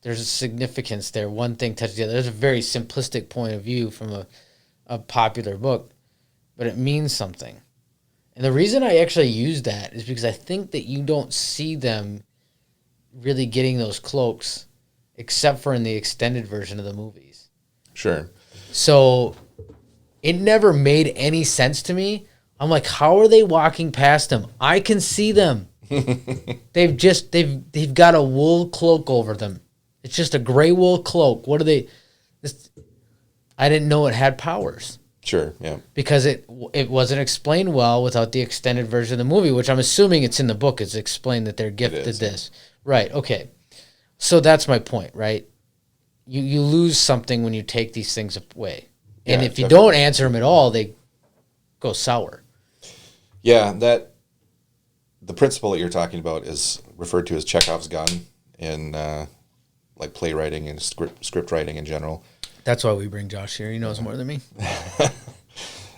There's a significance there. One thing touches the other. There's a very simplistic point of view from a popular book, but it means something. And the reason I actually use that is because I think that you don't see them really getting those cloaks except for in the extended version of the movies. Sure. So it never made any sense to me. I'm like, how are they walking past them? I can see them. They've got a wool cloak over them. It's just a gray wool cloak. What are they? I didn't know it had powers. Sure, yeah. Because it wasn't explained well without the extended version of the movie, which I'm assuming it's in the book. It's explained that they're gifted this. Right, okay. So that's my point, right? You lose something when you take these things away. And if you don't answer them at all, they go sour. Yeah, the principle that you're talking about is referred to as Chekhov's gun in like playwriting and script writing in general. That's why we bring Josh here. He knows more than me.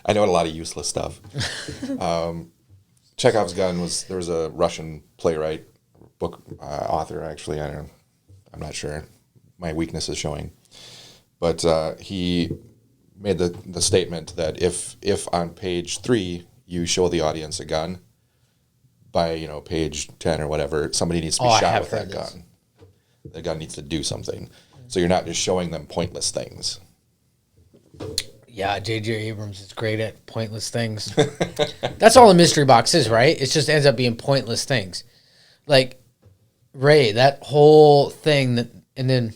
I know a lot of useless stuff. Chekhov's gun there was a Russian playwright, book author actually. I'm not sure. My weakness is showing, but he made the statement that if on page 3 you show the audience a gun, by page 10 or whatever, somebody needs to be shot with that gun. The gun needs to do something. So you're not just showing them pointless things. Yeah, J.J. Abrams is great at pointless things. That's all a mystery box is, right? It just ends up being pointless things. Like Ray, that whole thing and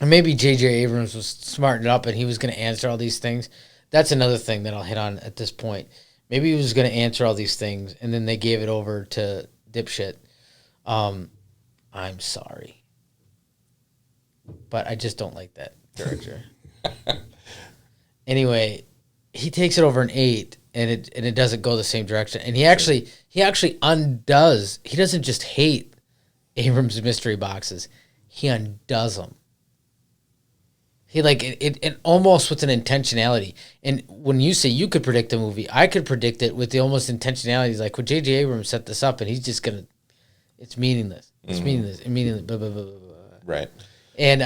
maybe J.J. Abrams was smartened up and he was going to answer all these things. That's another thing that I'll hit on at this point. Maybe he was going to answer all these things and then they gave it over to dipshit. I'm sorry. But I just don't like that director. Anyway, he takes it over an 8 and it doesn't go the same direction. And he actually undoes. He doesn't just hate Abrams' mystery boxes. He undoes them. He like it almost with an intentionality. And when you say you could predict a movie, I could predict it with the almost intentionality. Like when J.J. Abrams set this up, and he's just gonna, it's meaningless. It's meaningless. It's meaningless. Blah, blah, blah, blah, blah. Right. And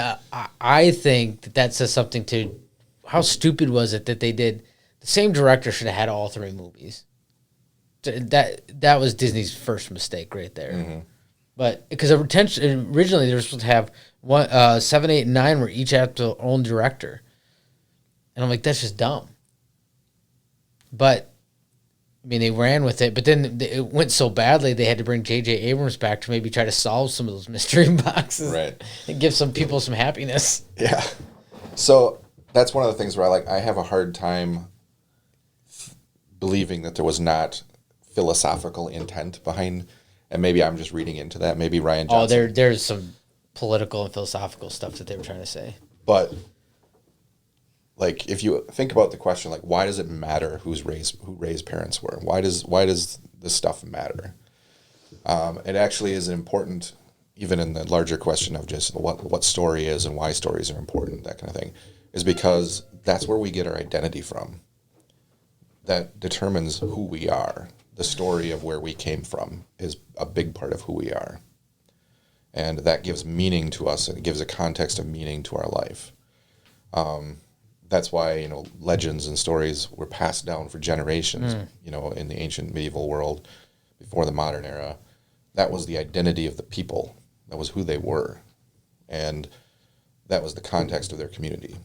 I think that says something to how stupid was it that they did. The same director should have had all three movies. That was Disney's first mistake right there. Mm-hmm. But because originally they were supposed to have 7, 8, and 9 were each have their own director, and I'm like, that's just dumb. But I mean, they ran with it, but then it went so badly they had to bring J.J. Abrams back to maybe try to solve some of those mystery boxes, right, and give some people some happiness. Yeah. So that's one of the things where I have a hard time believing that there was not philosophical intent behind. And maybe I'm just reading into that. Maybe Rian Johnson. Oh, there's some political and philosophical stuff that they were trying to say. But like, if you think about the question, like, why does it matter who raised parents were? Why does this stuff matter? It actually is important, even in the larger question of just what story is and why stories are important, that kind of thing, is because that's where we get our identity from. That determines who we are. The story of where we came from is a big part of who we are. And that gives meaning to us, and it gives a context of meaning to our life. That's why, legends and stories were passed down for generations, in the ancient medieval world before the modern era. That was the identity of the people. That was who they were. And that was the context of their community.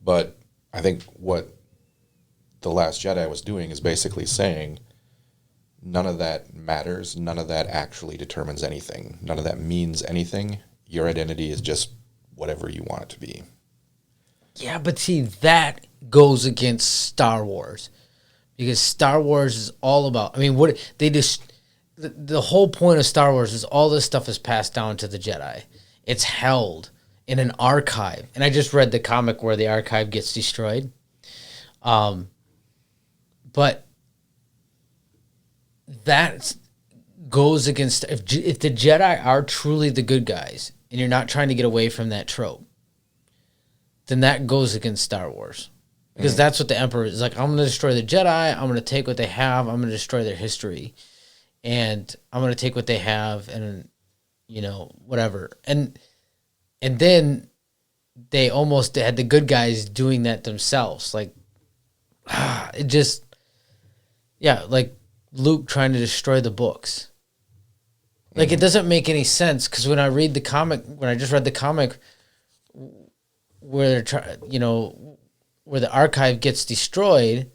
But I think what The Last Jedi was doing is basically saying, none of that matters. None of that actually determines anything. None of that means anything. Your identity is just whatever you want it to be. Yeah, but see, that goes against Star Wars. Because Star Wars is all about, the whole point of Star Wars is all this stuff is passed down to the Jedi. It's held in an archive. And I just read the comic where the archive gets destroyed. But that goes against, if the Jedi are truly the good guys and you're not trying to get away from that trope, then that goes against Star Wars. Because that's what the Emperor is like. I'm going to destroy the Jedi. I'm going to take what they have. I'm going to destroy their history. And I'm going to take what they have and, whatever. And then they almost had the good guys doing that themselves. Like, it just, like Luke trying to destroy the books. Like, it doesn't make any sense, because when I just read the comic where they're where the archive gets destroyed,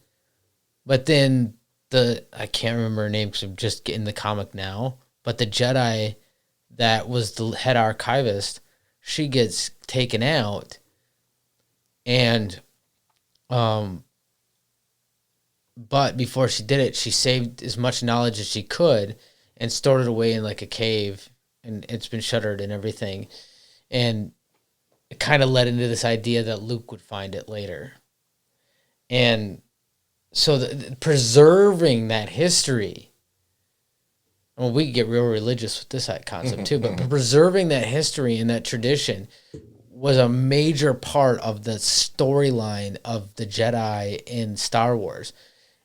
but then I can't remember her name because I'm just getting the comic now, but the Jedi that was the head archivist, she gets taken out, and but before she did it, she saved as much knowledge as she could and stored it away in like a cave, and it's been shuttered and everything. And it kind of led into this idea that Luke would find it later. And so preserving that history, we could get real religious with this concept too, but preserving that history and that tradition was a major part of the storyline of the Jedi in Star Wars.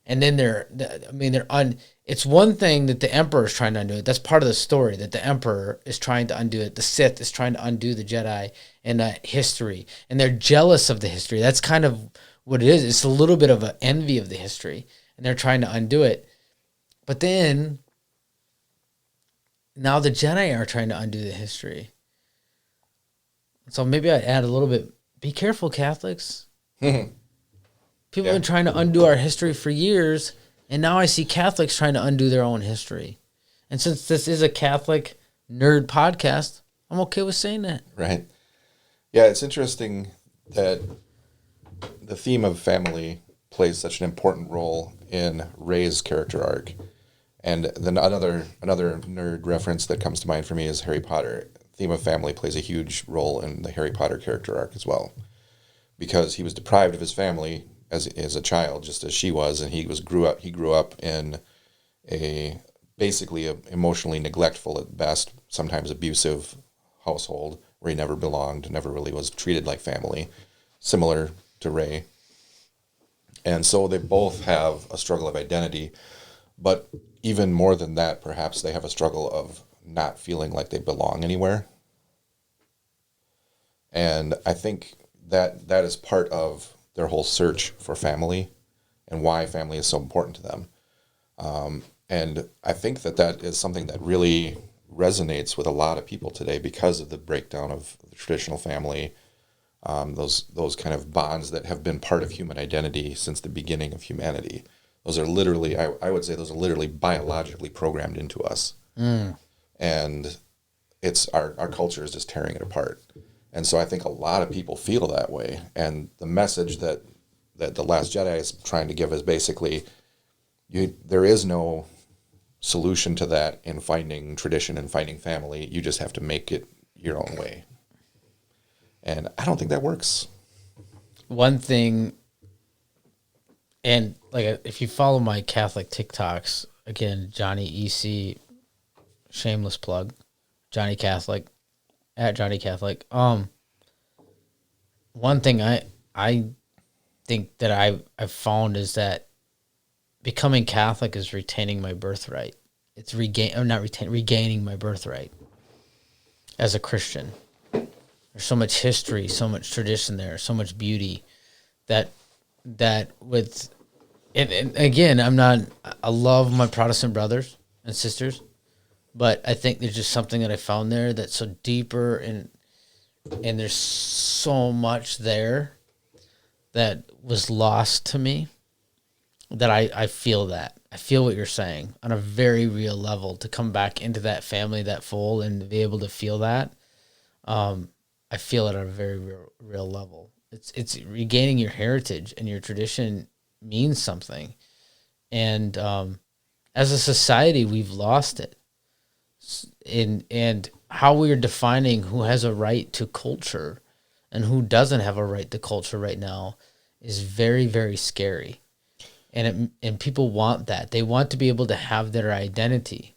And then it's one thing that the Emperor is trying to undo it. That's part of the story, that the Emperor is trying to undo it. The Sith is trying to undo the Jedi and that history. And they're jealous of the history. That's kind of what it is. It's a little bit of an envy of the history. And they're trying to undo it. But then, now the Jedi are trying to undo the history. So maybe I add a little bit, be careful, Catholics. People have been trying to undo our history for years, and now I see Catholics trying to undo their own history. And since this is a Catholic nerd podcast, I'm okay with saying that. Right. Yeah, it's interesting that the theme of family plays such an important role in Rey's character arc. And then another nerd reference that comes to mind for me is Harry Potter. Theme of family plays a huge role in the Harry Potter character arc as well, because he was deprived of his family as a child, just as she was, and he grew up in basically a emotionally neglectful at best, sometimes abusive household, where he never belonged, never really was treated like family, similar to Ray. And so they both have a struggle of identity, but even more than that, perhaps they have a struggle of not feeling like they belong anywhere. And I think that is part of their whole search for family and why family is so important to them. And I think that is something that really resonates with a lot of people today because of the breakdown of the traditional family, those kind of bonds that have been part of human identity since the beginning of humanity. Those are literally, I would say those are literally biologically programmed into us. And it's our culture is just tearing it apart. And so I think a lot of people feel that way. And the message that The Last Jedi is trying to give is basically, there is no solution to that in finding tradition and finding family. You just have to make it your own way. And I don't think that works. One thing, and like if you follow my Catholic TikToks, again, Johnny EC, shameless plug, Johnny Catholic, at Johnny Catholic. One thing I think that I've found is that becoming Catholic is retaining my birthright. It's regaining my birthright as a Christian. There's so much history, so much tradition there, so much beauty that with, and again, I love my Protestant brothers and sisters, but I think there's just something that I found there that's so deeper and there's so much there that was lost to me that I feel that. I feel what you're saying on a very real level, to come back into that family, that fold, and be able to feel that. I feel it on a very real level. It's regaining your heritage, and your tradition means something. And as a society, we've lost it. And how we are defining who has a right to culture and who doesn't have a right to culture right now is very, very scary. And people want that. They want to be able to have their identity.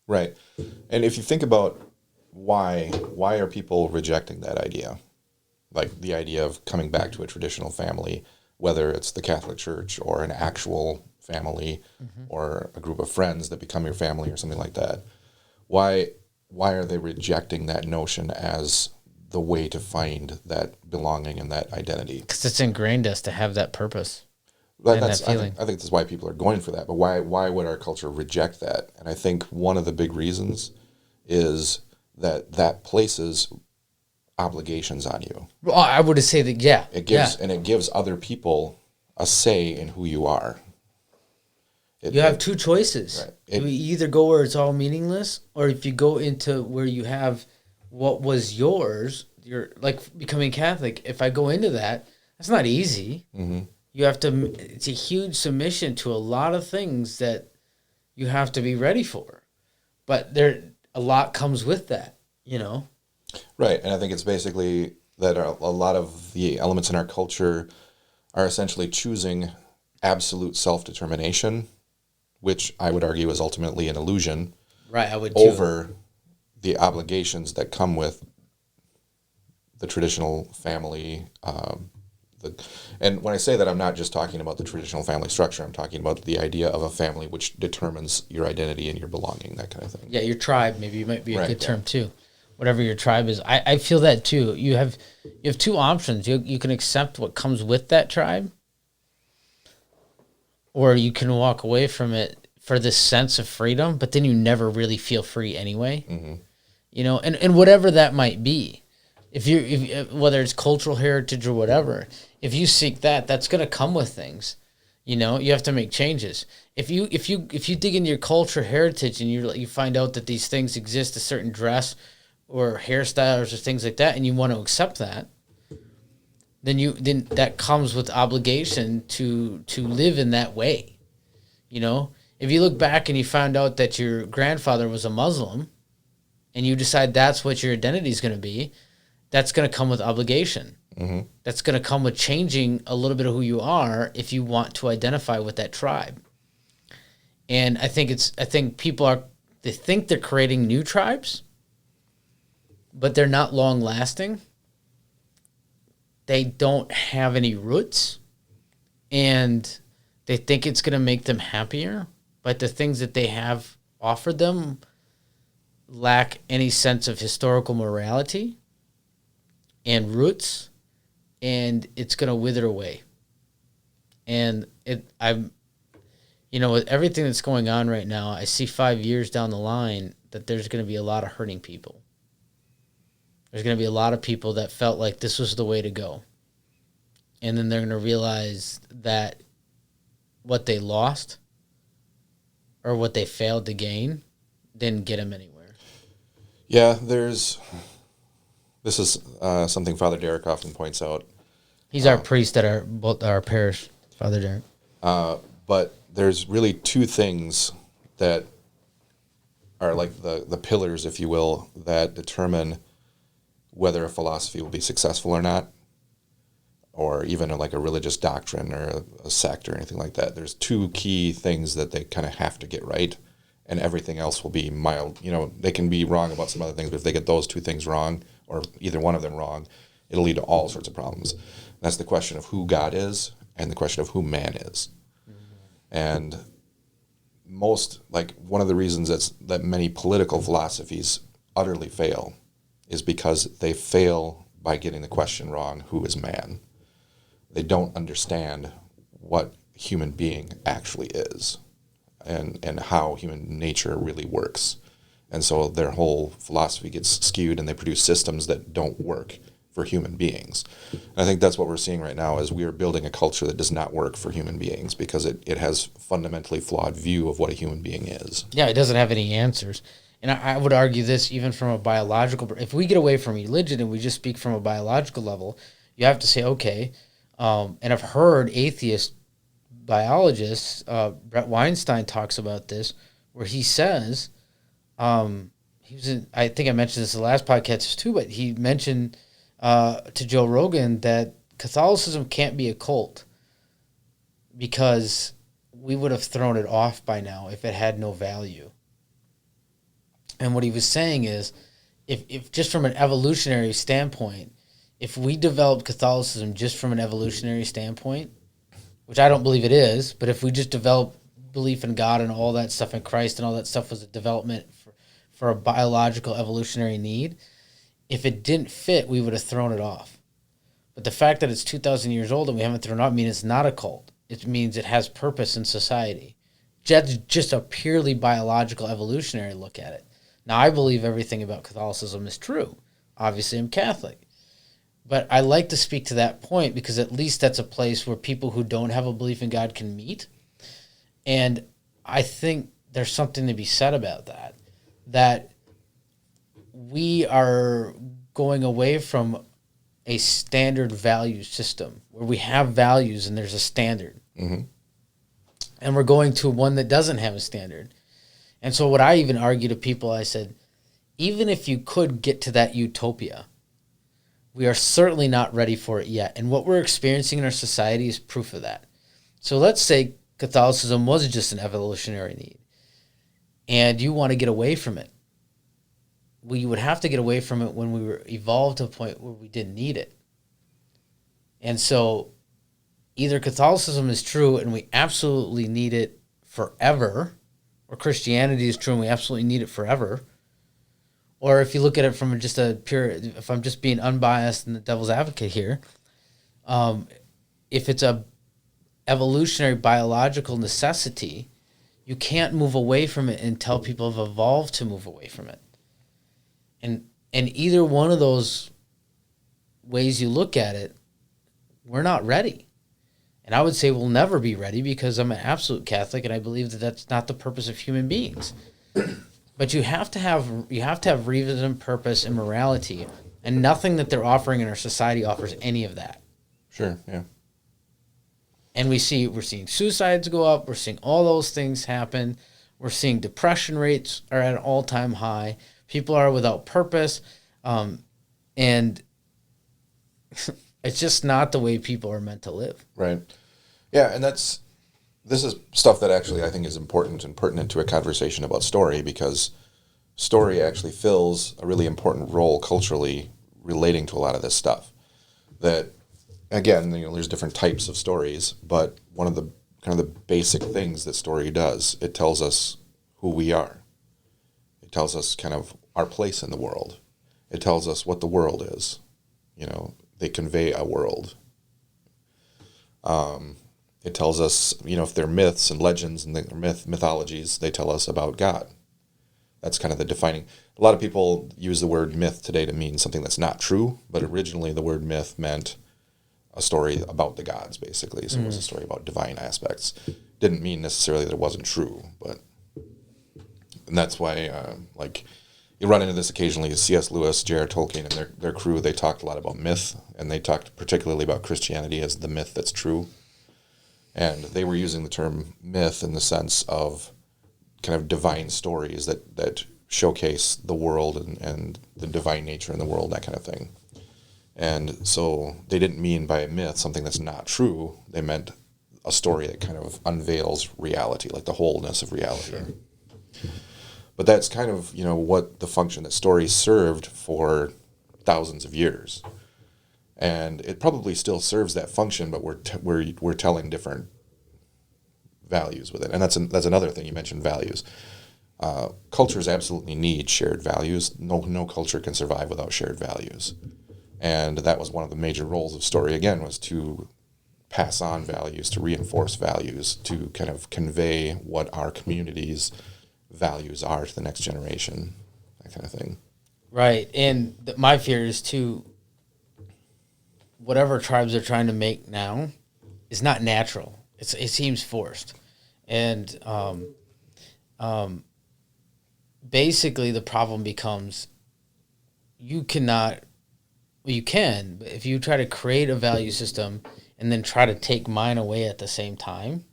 Right. And if you think about why are people rejecting that idea? Like the idea of coming back to a traditional family, whether it's the Catholic Church or an actual family or a group of friends that become your family or something like that. Why are they rejecting that notion as the way to find that belonging and that identity? Because it's ingrained us to have that purpose. I think that's why people are going for that. But why would our culture reject that? And I think one of the big reasons is that places obligations on you. Well, I would say that, yeah. It gives other people a say in who you are. You have two choices. Right. You either go where it's all meaningless, or if you go into where you have what was yours, you're like becoming Catholic. If I go into that, that's not easy. Mm-hmm. You have to, it's a huge submission to a lot of things that you have to be ready for. But a lot comes with that, you know? Right. And I think it's basically that a lot of the elements in our culture are essentially choosing absolute self-determination, which I would argue is ultimately an illusion. Right, I would too. Over the obligations that come with the traditional family. And when I say that, I'm not just talking about the traditional family structure. I'm talking about the idea of a family which determines your identity and your belonging, that kind of thing. Yeah, your tribe maybe might be a good term too. Whatever your tribe is. I feel that too. You have two options. You can accept what comes with that tribe, or you can walk away from it for this sense of freedom, but then you never really feel free anyway. Mm-hmm. You know, and whatever that might be. If whether it's cultural heritage or whatever, if you seek that, that's going to come with things. You know, you have to make changes. If you dig into your culture heritage and you find out that these things exist, a certain dress or hairstyles or things like that, and you want to accept that, then that comes with obligation to live in that way. You know, if you look back and you found out that your grandfather was a Muslim, and you decide that's what your identity is going to be, that's going to come with obligation. Mm-hmm. That's going to come with changing a little bit of who you are if you want to identify with that tribe. And I think people they think they're creating new tribes, but they're not long lasting. They don't have any roots, and they think it's going to make them happier, but the things that they have offered them lack any sense of historical morality and roots, and it's going to wither away. And with everything that's going on right now, I see 5 years down the line that there's going to be a lot of hurting people. There's going to be a lot of people that felt like this was the way to go. And then they're going to realize that what they lost or what they failed to gain didn't get them anywhere. Yeah, this is something Father Derek often points out. He's our priest at our parish, Father Derek. But there's really two things that are like the pillars, if you will, that determine whether a philosophy will be successful or not, or even like a religious doctrine or a sect or anything like that. There's two key things that they kind of have to get right, and everything else will be mild. They can be wrong about some other things, but if they get those two things wrong, or either one of them wrong, it'll lead to all sorts of problems. That's the question of who God is and the question of who man is. And one of the reasons that many political philosophies utterly fail is because they fail by getting the question wrong, who is man? They don't understand what human being actually is and how human nature really works. And so their whole philosophy gets skewed, and they produce systems that don't work for human beings. And I think that's what we're seeing right now is we are building a culture that does not work for human beings because it has fundamentally flawed view of what a human being is. Yeah, it doesn't have any answers. And I would argue this even from a biological... If we get away from religion and we just speak from a biological level, you have to say, okay, and I've heard atheist biologists, Brett Weinstein talks about this, where he says, I think I mentioned this in the last podcast too, but he mentioned to Joe Rogan that Catholicism can't be a cult because we would have thrown it off by now if it had no value. And what he was saying is, if just from an evolutionary standpoint, if we developed Catholicism just from an evolutionary standpoint, which I don't believe it is, but if we just developed belief in God and all that stuff in Christ and all that stuff was a development for a biological evolutionary need, if it didn't fit, we would have thrown it off. But the fact that it's 2,000 years old and we haven't thrown it off means it's not a cult. It means it has purpose in society. That's just a purely biological evolutionary look at it. Now, I believe everything about Catholicism is true. Obviously, I'm Catholic. But I like to speak to that point because at least that's a place where people who don't have a belief in God can meet. And I think there's something to be said about that. That we are going away from a standard value system where we have values and there's a standard. Mm-hmm. And we're going to one that doesn't have a standard. And so what I even argue to people, I said, even if you could get to that utopia, we are certainly not ready for it yet. And what we're experiencing in our society is proof of that. So let's say Catholicism was just an evolutionary need and you want to get away from it. Well, you would have to get away from it when we were evolved to a point where we didn't need it. And so either Catholicism is true and we absolutely need it forever, or Christianity is true and we absolutely need it forever. Or if you look at it from just a pure, if I'm just being unbiased and the devil's advocate here, if it's a evolutionary biological necessity, you can't move away from it until people have evolved to move away from it. And either one of those ways you look at it, we're not ready. And I would say we'll never be ready because I'm an absolute Catholic and I believe that that's not the purpose of human beings. But you have to have reason, purpose, and morality, and nothing that they're offering in our society offers any of that. Sure, yeah. And we're seeing suicides go up. We're seeing all those things happen. We're seeing depression rates are at an all-time high. People are without purpose, and it's just not the way people are meant to live. Right. Yeah, and this is stuff that actually I think is important and pertinent to a conversation about story, because story actually fills a really important role culturally relating to a lot of this stuff. That, again, there's different types of stories, but one of the kind of the basic things that story does, it tells us who we are. It tells us kind of our place in the world. It tells us what the world is. They convey a world. It tells us, if they're myths and legends and they're mythologies, they tell us about God. That's kind of the defining. A lot of people use the word myth today to mean something that's not true, but originally the word myth meant a story about the gods, basically. So it was a story about divine aspects. Didn't mean necessarily that it wasn't true, and that's why, you run into this occasionally. C.S. Lewis, J.R. Tolkien, and their crew, they talked a lot about myth, and they talked particularly about Christianity as the myth that's true. And they were using the term myth in the sense of kind of divine stories that showcase the world and the divine nature in the world, that kind of thing. And so they didn't mean by a myth something that's not true. They meant a story that kind of unveils reality, like the wholeness of reality. Sure. But that's kind of, what the function that stories served for thousands of years. And it probably still serves that function, but we're telling different values with it. And that's another thing. You mentioned values. Cultures absolutely need shared values. No culture can survive without shared values. And that was one of the major roles of story, again, was to pass on values, to reinforce values, to kind of convey what our community's values are to the next generation, that kind of thing. Right. And my fear is, too, whatever tribes are trying to make now is not natural. It seems forced. And basically the problem becomes you can, but if you try to create a value system and then try to take mine away at the same time,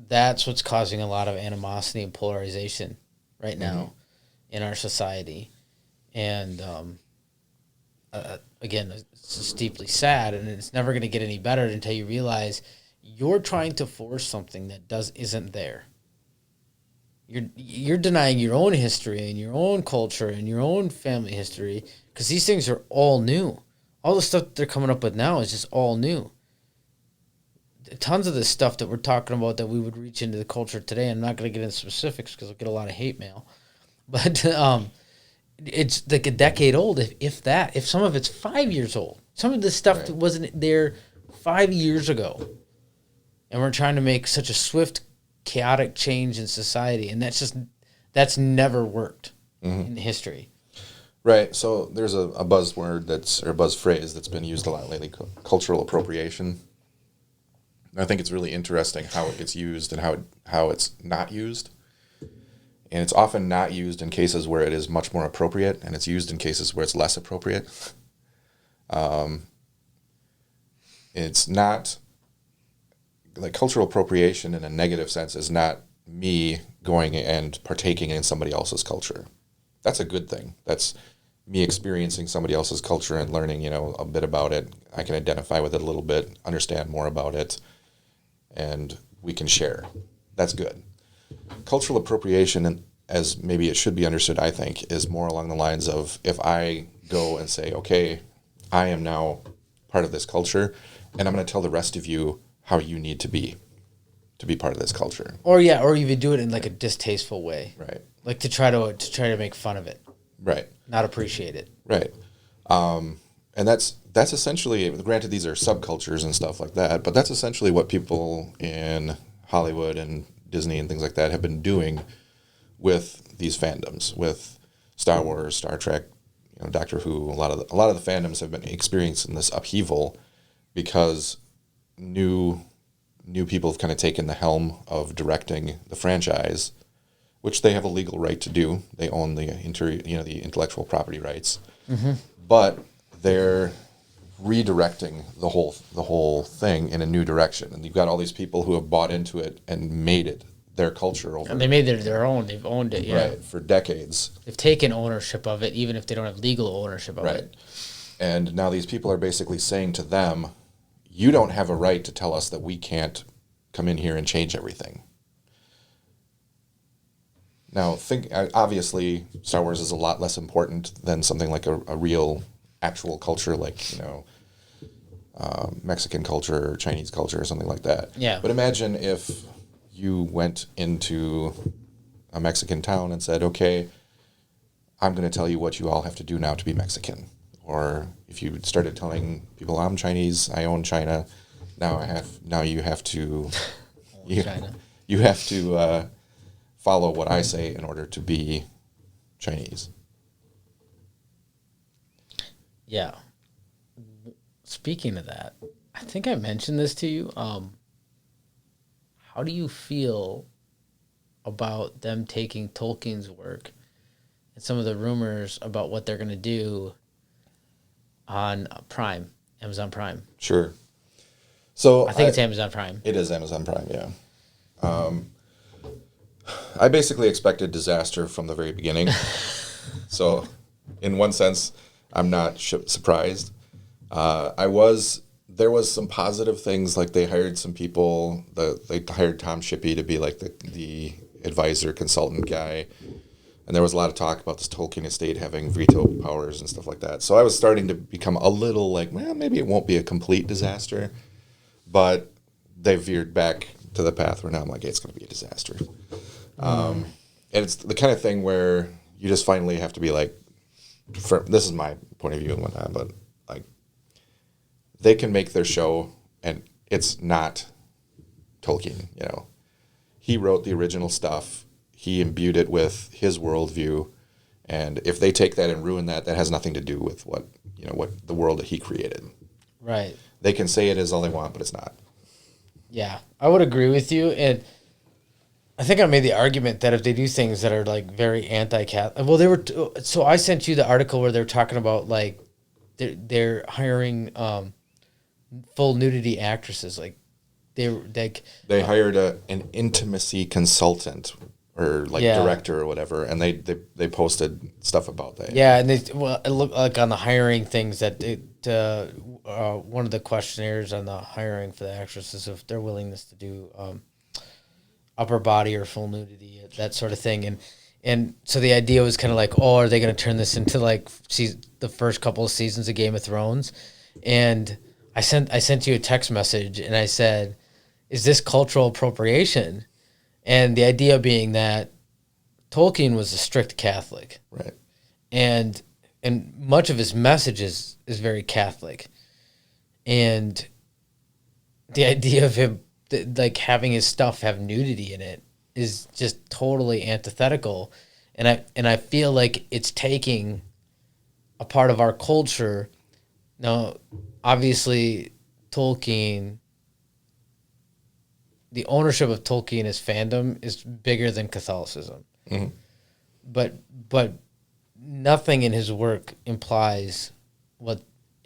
that's what's causing a lot of animosity and polarization right now in our society. And again, it's just deeply sad, and it's never going to get any better until you realize you're trying to force something that isn't there. You're denying your own history and your own culture and your own family history, because these things are all new. All the stuff that they're coming up with now is just all new. Tons of this stuff that we're talking about that we would reach into the culture today, I'm not going to get into specifics because I'll get a lot of hate mail, but it's like a decade old, if some of it's 5 years old. Some of this stuff that wasn't there 5 years ago, and we're trying to make such a swift, chaotic change in society, and that's never worked in history. Right. So there's a buzzword or a buzz phrase that's been used a lot lately, cultural appropriation. I think it's really interesting how it gets used and how it's not used. And it's often not used in cases where it is much more appropriate, and it's used in cases where it's less appropriate. It's not, like, cultural appropriation in a negative sense is not me going and partaking in somebody else's culture. That's a good thing. That's me experiencing somebody else's culture and learning, a bit about it. I can identify with it a little bit, understand more about it, and we can share. That's good. Cultural appropriation, as maybe it should be understood, I think, is more along the lines of, if I go and say, okay, I am now part of this culture, and I'm going to tell the rest of you how you need to be part of this culture. Or even do it in like a distasteful way. Right. Like to try to make fun of it. Right. Not appreciate it. Right. And that's essentially, granted these are subcultures and stuff like that, but that's essentially what people in Hollywood and Disney and things like that have been doing with these fandoms, with Star Wars, Star Trek, Doctor Who. A lot of the fandoms have been experiencing this upheaval because new people have kind of taken the helm of directing the franchise, which they have a legal right to do. They own the the intellectual property rights, but they're redirecting the whole thing in a new direction. And you've got all these people who have bought into it and made it their culture over. And they made it their own. They've owned it, yeah. Right, for decades. They've taken ownership of it, even if they don't have legal ownership of it. And now these people are basically saying to them, you don't have a right to tell us that we can't come in here and change everything. Now, obviously, Star Wars is a lot less important than something like a real, actual culture, like, Mexican culture or Chinese culture or something like that. Yeah. But imagine if you went into a Mexican town and said, okay, I'm going to tell you what you all have to do now to be Mexican. Or if you started telling people, I'm Chinese, I own China, now you have to you have to follow what I say in order to be Chinese. Yeah. Speaking of that, I think I mentioned this to you. How do you feel about them taking Tolkien's work and some of the rumors about what they're going to do on Amazon Prime? Sure. So I think it's Amazon Prime. It is Amazon Prime, yeah. I basically expected disaster from the very beginning. So, in one sense, I'm not surprised. There was some positive things, like they hired some people. They hired Tom Shippey to be like the advisor consultant guy. And there was a lot of talk about this Tolkien estate having veto powers and stuff like that. So I was starting to become a little like, well, maybe it won't be a complete disaster. But they veered back to the path where now I'm like, hey, it's going to be a disaster. And it's the kind of thing where you just finally have to be like, this is my point of view and whatnot, but like, they can make their show and it's not Tolkien, He wrote the original stuff. He imbued it with his worldview. And if they take that and ruin that, that has nothing to do with what the world that he created. Right. They can say it is all they want, but it's not. Yeah, I would agree with you. And I think I made the argument that if they do things that are like very anti-Catholic, well, so I sent you the article where they're talking about like they're hiring full nudity actresses. Like they hired an intimacy consultant or director or whatever, and they posted stuff about that. Yeah, and it looked like on the hiring things that one of the questionnaires on the hiring for the actresses, if their willingness to do upper body or full nudity, that sort of thing, and so the idea was kind of like, oh, are they going to turn this into like the first couple of seasons of Game of Thrones? And I sent you a text message and I said, is this cultural appropriation? And the idea being that Tolkien was a strict Catholic, right? And much of his message is very Catholic, and the idea of him like having his stuff have nudity in it is just totally antithetical, and I feel like it's taking a part of our culture. Now, obviously, Tolkien. The ownership of Tolkien as fandom is bigger than Catholicism. Mm-hmm. But nothing in his work implies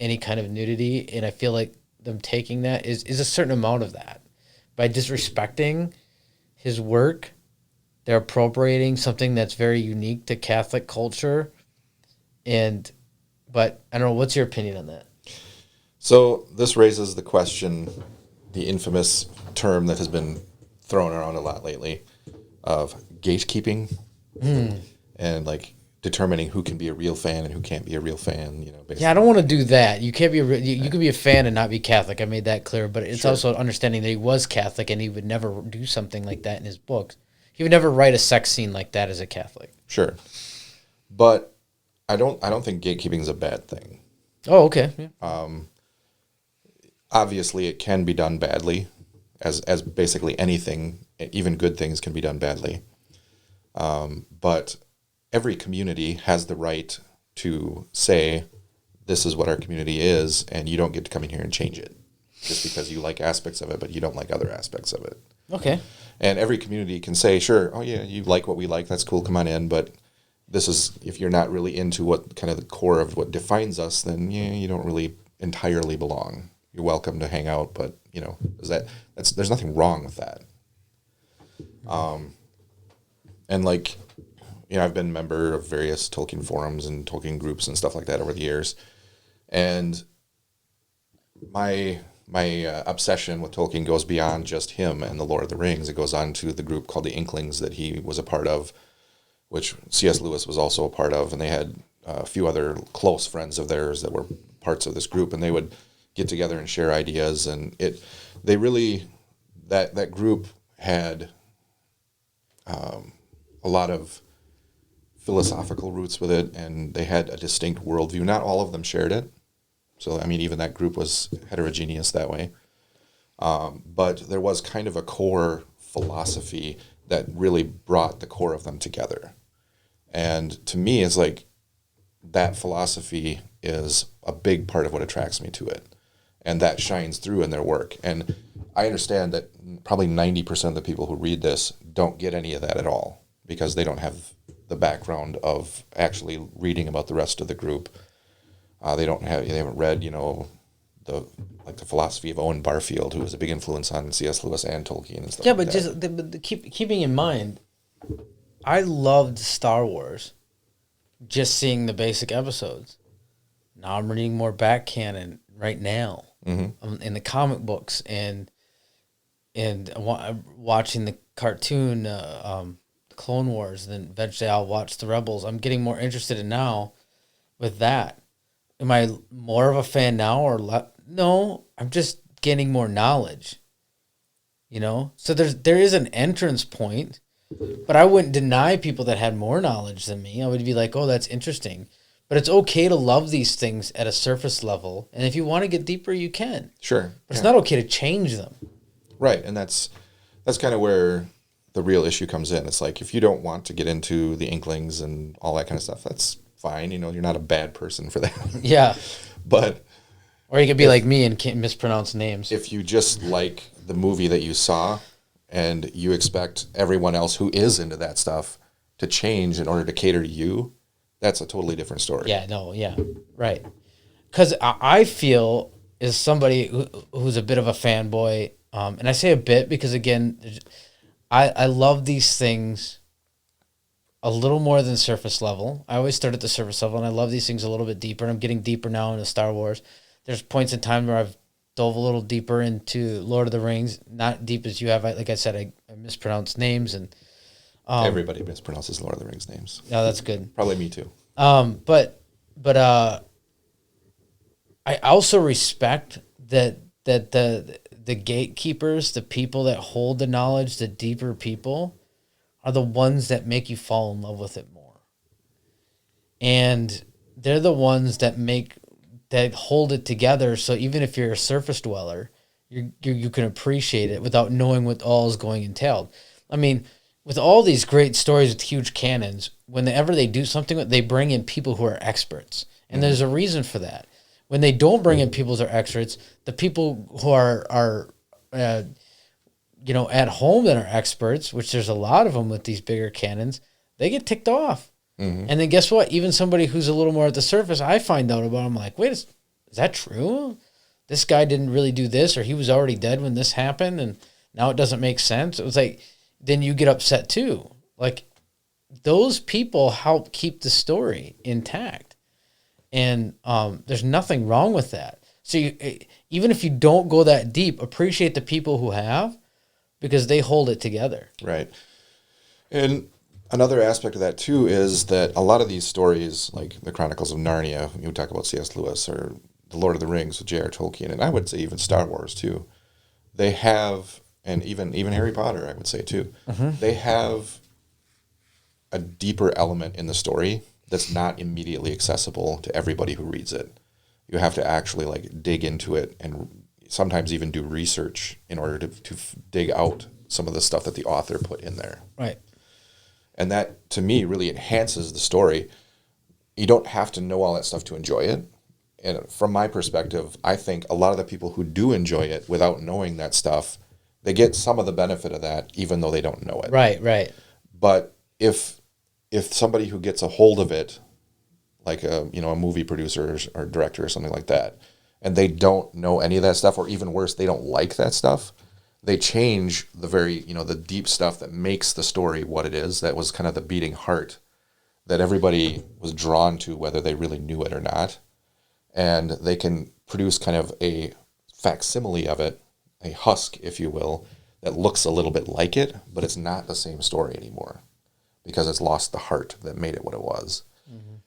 any kind of nudity, and I feel like them taking that is a certain amount of that. By disrespecting his work, they're appropriating something that's very unique to Catholic culture. But I don't know, what's your opinion on that? So this raises the question, the infamous term that has been thrown around a lot lately, of gatekeeping, and like determining who can be a real fan and who can't be a real fan. Basically. Yeah, I don't want to do that. You can't be you can be a fan and not be Catholic. I made that clear, but it's also understanding that he was Catholic and he would never do something like that in his books. He would never write a sex scene like that as a Catholic. Sure, but I don't think gatekeeping is a bad thing. Oh, okay. Yeah. Obviously, it can be done badly, as basically anything, even good things can be done badly. But every community has the right to say, this is what our community is, and you don't get to come in here and change it just because you like aspects of it, but you don't like other aspects of it. Okay. And every community can say, sure, oh yeah, you like what we like, that's cool, come on in, but this is, if you're not really into what kind of the core of what defines us, then you don't really entirely belong. You're welcome to hang out, but there's nothing wrong with that. And like, I've been a member of various Tolkien forums and Tolkien groups and stuff like that over the years, and my obsession with Tolkien goes beyond just him and the Lord of the Rings. It goes on to the group called the Inklings that he was a part of, which C.S. Lewis was also a part of, and they had a few other close friends of theirs that were parts of this group, and they would get together and share ideas, and they really, that group had a lot of philosophical roots with it, and they had a distinct worldview. Not all of them shared it. So, I mean, even that group was heterogeneous that way. But there was kind of a core philosophy that really brought the core of them together. And to me, it's like that philosophy is a big part of what attracts me to it. And that shines through in their work. And I understand that probably 90% of the people who read this don't get any of that at all, because they don't have the background of actually reading about the rest of the group. They haven't read, the philosophy of Owen Barfield, who was a big influence on C.S. Lewis and Tolkien and stuff. Yeah, like but that. just keeping in mind, I loved Star Wars. Just seeing the basic episodes. Now I'm reading more back canon right now, in the comic books and watching the cartoon. Clone Wars, and then eventually I'll watch the Rebels. I'm getting more interested in now with that. Am I more of a fan now or no? I'm just gaining more knowledge. So there is an entrance point, but I wouldn't deny people that had more knowledge than me. I would be like, oh, that's interesting. But it's okay to love these things at a surface level, and if you want to get deeper, you can. Sure. But it's not okay to change them. Right, and that's kind of where the real issue comes in. It's like, if you don't want to get into the Inklings and all that kind of stuff, that's fine. You're not a bad person for that. Yeah. But or you could be like me and can't mispronounce names. If you just like the movie that you saw and you expect everyone else who is into that stuff to change in order to cater to you, that's a totally different story. Yeah, no, yeah, right. Because I feel, as somebody who's a bit of a fanboy, and I say a bit because, again, I love these things a little more than surface level. I always start at the surface level, and I love these things a little bit deeper. And I'm getting deeper now into Star Wars. There's points in time where I've dove a little deeper into Lord of the Rings. Not deep as you have. Like I said, I mispronounce names. And everybody mispronounces Lord of the Rings names. No, that's good. Probably me too. But I also respect that the gatekeepers, the people that hold the knowledge, the deeper people, are the ones that make you fall in love with it more. And they're the ones that hold it together. So even if you're a surface dweller, you can appreciate it without knowing what all is going entailed. I mean, with all these great stories with huge cannons, whenever they do something, they bring in people who are experts. And there's a reason for that. When they don't bring in people who are experts, the people who are at home that are experts, which there's a lot of them with these bigger cannons, they get ticked off. Mm-hmm. And then guess what? Even somebody who's a little more at the surface, I find out about, I'm like, wait, is that true? This guy didn't really do this, or he was already dead when this happened, and now it doesn't make sense. It was like, then you get upset too. Like, those people help keep the story intact. And there's nothing wrong with that. So even if you don't go that deep, appreciate the people who have, because they hold it together. Right. And another aspect of that too is that a lot of these stories, like the Chronicles of Narnia, you talk about C.S. Lewis, or the Lord of the Rings with J.R. Tolkien, and I would say even Star Wars too, they have, and even Harry Potter, I would say too, they have a deeper element in the story that's not immediately accessible to everybody who reads it. You have to actually dig into it and sometimes even do research in order to dig out some of the stuff that the author put in there. Right. And that, to me, really enhances the story. You don't have to know all that stuff to enjoy it. And from my perspective, I think a lot of the people who do enjoy it without knowing that stuff, they get some of the benefit of that, even though they don't know it. Right, right. But if somebody who gets a hold of it, like a movie producer or director or something like that, and they don't know any of that stuff, or even worse, they don't like that stuff, they change the very, the deep stuff that makes the story what it is, that was kind of the beating heart that everybody was drawn to, whether they really knew it or not. And they can produce kind of a facsimile of it, a husk, if you will, that looks a little bit like it, but it's not the same story anymore. because it's lost the heart that made it what it was.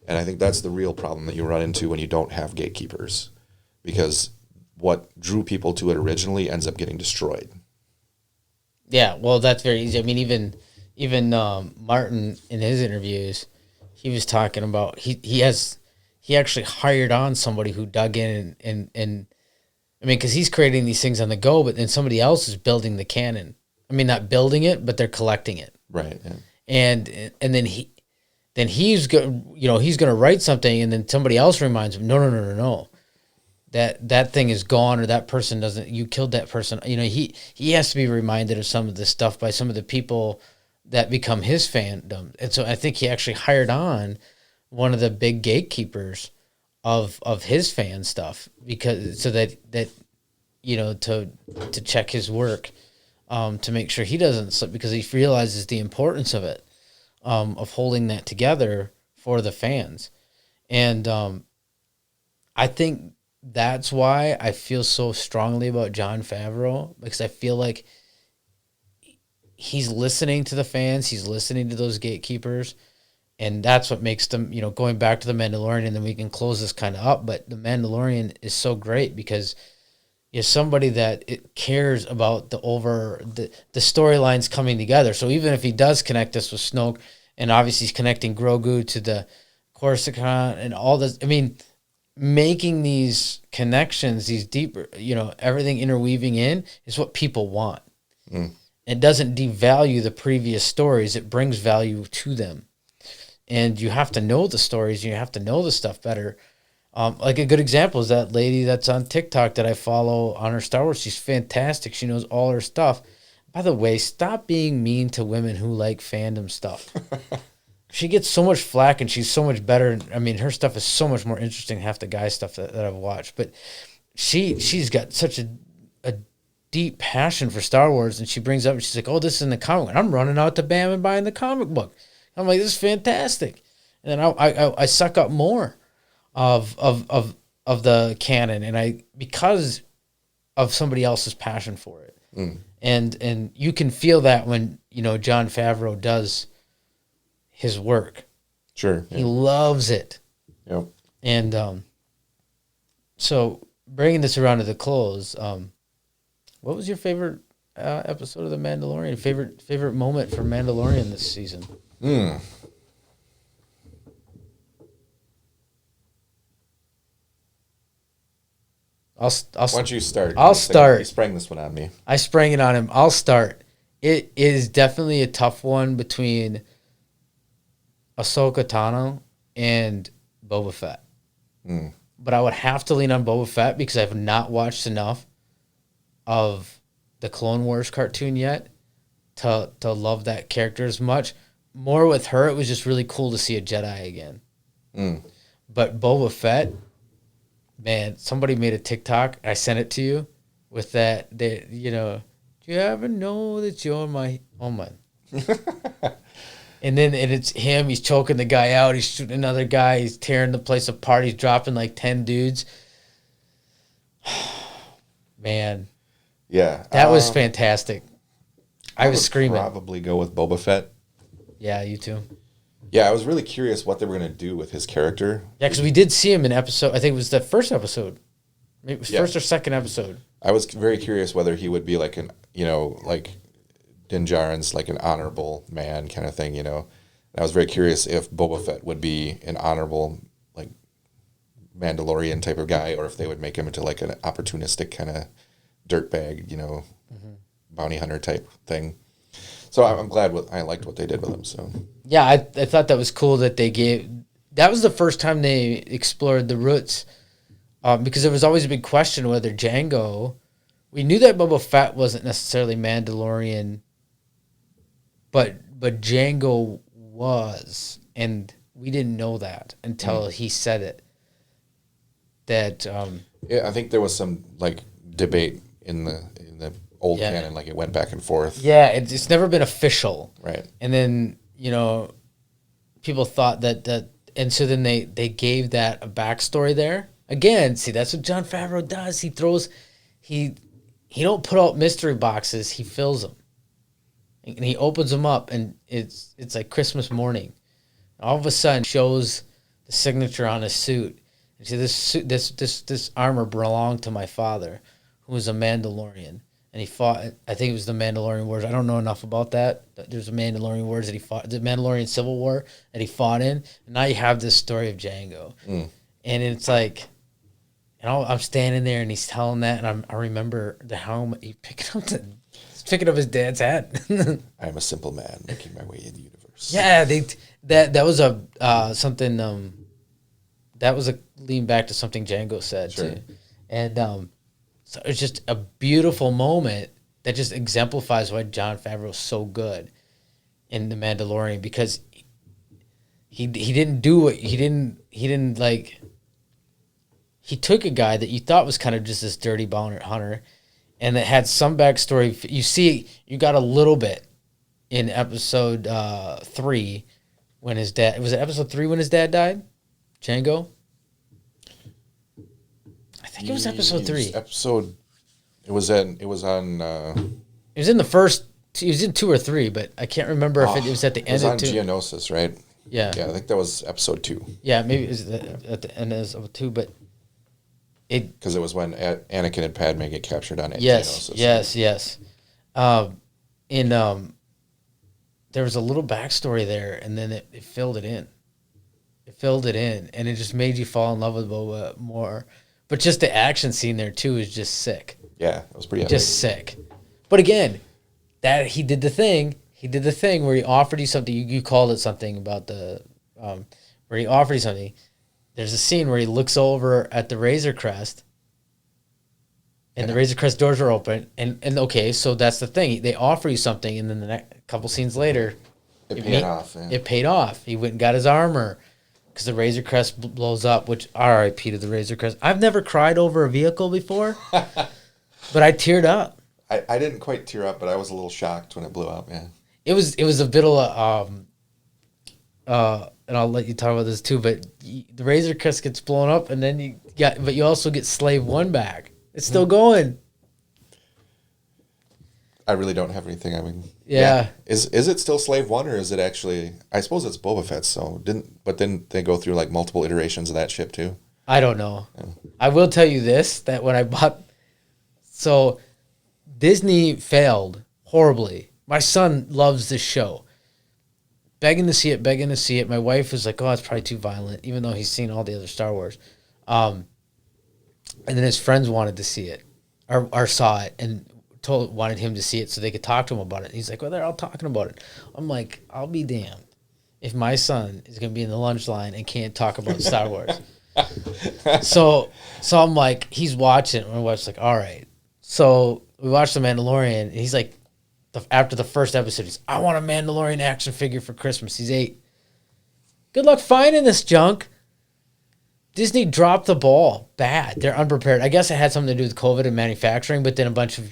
And I think that's the real problem that you run into when you don't have gatekeepers, because what drew people to it originally ends up getting destroyed. Yeah, well, that's very easy. I mean, even Martin in his interviews, he was talking about he actually hired on somebody who dug in and I mean, because he's creating these things on the go, but then somebody else is building the canon. I mean, not building it, but they're collecting it. Right. Yeah. And then he's gonna write something, and then somebody else reminds him, no. That thing is gone, or that person doesn't. You killed that person. You know, he has to be reminded of some of this stuff by some of the people that become his fandom. And so I think he actually hired on one of the big gatekeepers of his fan stuff, because so that you know, to check his work, to make sure he doesn't slip, because he realizes the importance of it, of holding that together for the fans. And I think that's why I feel so strongly about Jon Favreau, because I feel like he's listening to the fans, he's listening to those gatekeepers, and that's what makes them, you know, going back to The Mandalorian, and then we can close this kind of up, but The Mandalorian is so great because you're somebody that it cares about the storylines coming together. So even if he does connect us with Snoke, and obviously he's connecting Grogu to the Coruscant and all this, I mean, making these connections, these deeper, you know, everything interweaving in is what people want. It doesn't devalue the previous stories. It brings value to them. And you have to know the stories. You have to know the stuff better. Like a good example is that lady that's on TikTok that I follow on her Star Wars. She's fantastic. She knows all her stuff. By the way, stop being mean to women who like fandom stuff. She gets so much flack, and she's so much better. I mean, her stuff is so much more interesting than half the guy stuff that I've watched. But she's got such a deep passion for Star Wars, and she brings up, and she's like, "Oh, this is in the comic book. I'm running out to BAM and buying the comic book." I'm like, "This is fantastic," and then I suck up more of the canon, and because of somebody else's passion for it, and you can feel that when, you know, Jon Favreau does his work. Sure. Yeah. He loves it. Yep. And so bringing this around to the close, what was your favorite episode of The Mandalorian? Favorite moment for Mandalorian this season? Why don't you start? I'll start. You sprang this one on me. I sprang it on him. I'll start. It is definitely a tough one between Ahsoka Tano and Boba Fett. But I would have to lean on Boba Fett because I've not watched enough of the Clone Wars cartoon yet to love that character as much. More with her, it was just really cool to see a Jedi again. But Boba Fett, man, somebody made a TikTok. I sent it to you with that. You know, do you ever know that you're my... Oh, my. And it's him. He's choking the guy out. He's shooting another guy. He's tearing the place apart. He's dropping like 10 dudes. Man. Yeah. That was fantastic. I was screaming. Probably go with Boba Fett. Yeah, you too. Yeah, I was really curious what they were going to do with his character. Yeah, because we did see him in episode, I think it was the first episode. Maybe it was first or second episode. I was very curious whether he would be like like Din Djarin's like an honorable man kind of thing, you know. And I was very curious if Boba Fett would be an honorable, like, Mandalorian type of guy, or if they would make him into like an opportunistic kind of dirtbag, you know, bounty hunter type thing. So I'm glad I liked what they did with him. So yeah, I thought that was cool that they gave. That was the first time they explored the roots, because there was always a big question whether Jango. We knew that Boba Fett wasn't necessarily Mandalorian, but Jango was, and we didn't know that until he said it. That yeah, I think there was some like debate in the old canon, like it went back and forth. Yeah, it's never been official, right? And then, you know, people thought that, and so then they gave that a backstory there. Again, see, that's what Jon Favreau does. He don't put out mystery boxes. He fills them. and he opens them up, and it's like Christmas morning. All of a sudden, shows the signature on his suit. And he said, this armor belonged to my father, who was a Mandalorian, and he fought. I think it was the Mandalorian Wars. I don't know enough about that. There's a Mandalorian Wars that he fought, the Mandalorian Civil War that he fought in. And now you have this story of Django, and it's like, I'm standing there, and he's telling that, and I remember the helmet. He picking up his dad's hat. I am a simple man making my way in the universe. Yeah, that was a something. That was a lean back to something Django said too, and so it's just a beautiful moment that just exemplifies why Jon Favreau is so good in The Mandalorian, because he didn't do it. He didn't like. He took a guy that you thought was kind of just this dirty bounty hunter, and that had some backstory. You got a little bit in episode 3 when his dad. Was it episode 3 when his dad died? Django? I think it was episode 3. It was on. It was in the first. It was in 2 or 3, but I can't remember if it was at the end. It was on Geonosis, right? Yeah. Yeah, I think that was episode 2. Yeah, maybe it was at the end of 2, but because it was when Anakin and Padme get captured on Geonosis. Yes. There was a little backstory there, and then it filled it in. And it just made you fall in love with Boba more. But just the action scene there too is just sick. Yeah, it was pretty epic. Just sick. But again, that he did the thing. He did the thing where he offered you something. You called it something about the where he offered you something. There's a scene where he looks over at the Razor Crest, and the Razor Crest doors are open. And okay, so that's the thing. They offer you something, and then the next couple scenes later, it paid off. Yeah. It paid off. He went and got his armor because the Razor Crest blows up, which R.I.P. to the Razor Crest. I've never cried over a vehicle before, but I teared up. I didn't quite tear up, but I was a little shocked when it blew up, yeah. It was a bit of and I'll let you talk about this too, but the Razor Crest gets blown up, and then you also get Slave 1 back. It's still going. I really don't have anything. I mean, yeah. Is it still Slave 1, or is it actually? I suppose it's Boba Fett. So didn't they go through like multiple iterations of that ship too? I don't know. Yeah. I will tell you this: that when I bought, so Disney failed horribly. My son loves this show. Begging to see it. My wife was like, "Oh, it's probably too violent," even though he's seen all the other Star Wars. And then his friends wanted to see it, or saw it, and wanted him to see it so they could talk to him about it. And he's like, "Well, they're all talking about it." I'm like, "I'll be damned if my son is going to be in the lunch line and can't talk about Star Wars." So I'm like, he's watching. My wife's like, "All right." So we watched The Mandalorian, and he's like, after the first episode, he's, "I want a Mandalorian action figure for Christmas." He's 8. Good luck finding this junk. Disney dropped the ball bad. They're unprepared. I guess it had something to do with COVID and manufacturing, but then a bunch of,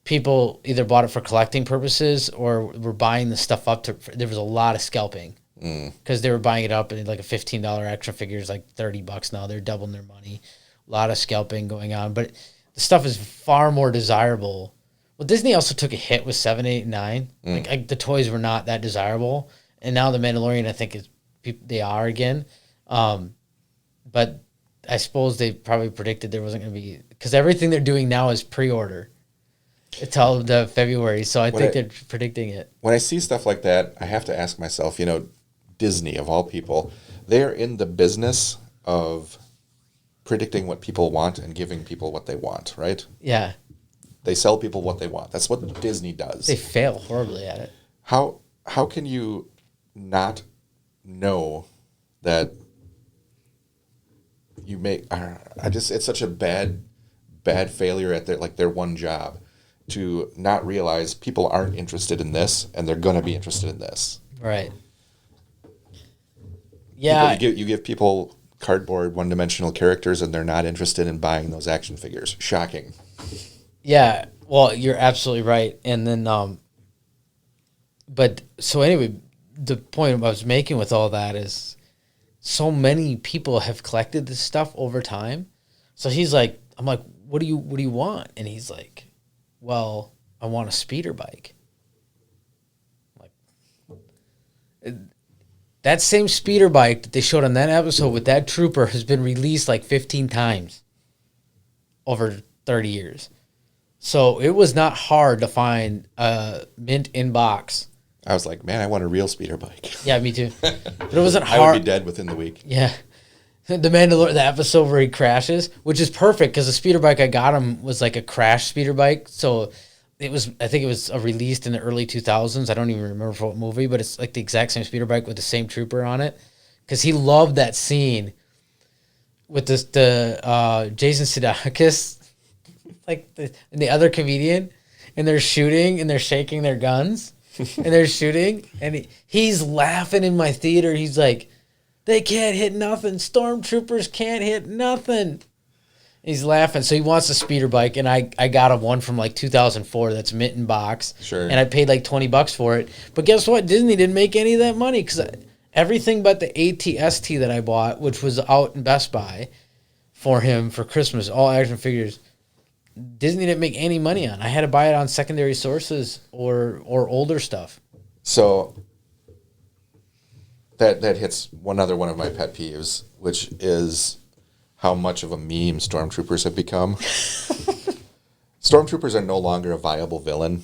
people either bought it for collecting purposes or were buying the stuff up there was a lot of scalping because they were buying it up, and like a $15 action figure is like $30 now. They're doubling their money. A lot of scalping going on, but the stuff is far more desirable. Well, Disney also took a hit with 7, 8, and 9. Like the toys were not that desirable, and now the Mandalorian, I think, they are again. But I suppose they probably predicted there wasn't going to be, because everything they're doing now is pre-order until the February. So I think they're predicting it. When I see stuff like that, I have to ask myself, Disney of all people, they're in the business of predicting what people want and giving people what they want, right? Yeah. They sell people what they want. That's what Disney does. They fail horribly at it. How can you not know that you make? It's such a bad failure at their one job to not realize people aren't interested in this, and they're gonna be interested in this. Right. Yeah. You give people cardboard one-dimensional characters, and they're not interested in buying those action figures. Shocking. Yeah, well, you're absolutely right. And then, but so anyway, the point I was making with all that is so many people have collected this stuff over time. So he's like, I'm like, what do you want? And he's like, well, I want a speeder bike. That same speeder bike that they showed on that episode with that trooper has been released like 15 times over 30 years. So it was not hard to find a mint in box. I was like, man, I want a real speeder bike. Yeah, me too. But it wasn't hard. I would be dead within the week. Yeah. The Mandalorian, the episode where he crashes, which is perfect because the speeder bike I got him was like a crash speeder bike. So I think it was released in the early 2000s. I don't even remember for what movie, but it's like the exact same speeder bike with the same trooper on it. Because he loved that scene with the Jason Sudeikis, like and the other comedian, and they're shooting and they're shaking their guns and they're shooting. And he's laughing in my theater. He's like, they can't hit nothing. Stormtroopers can't hit nothing. He's laughing. So he wants a speeder bike, and I got him one from like 2004 that's mint in box. Sure. And I paid like $20 for it. But guess what? Disney didn't make any of that money because everything but the AT-ST that I bought, which was out in Best Buy for him for Christmas, all action figures, Disney didn't make any money on. I had to buy it on secondary sources or older stuff. So that hits one of my pet peeves, which is how much of a meme Stormtroopers have become. Stormtroopers are no longer a viable villain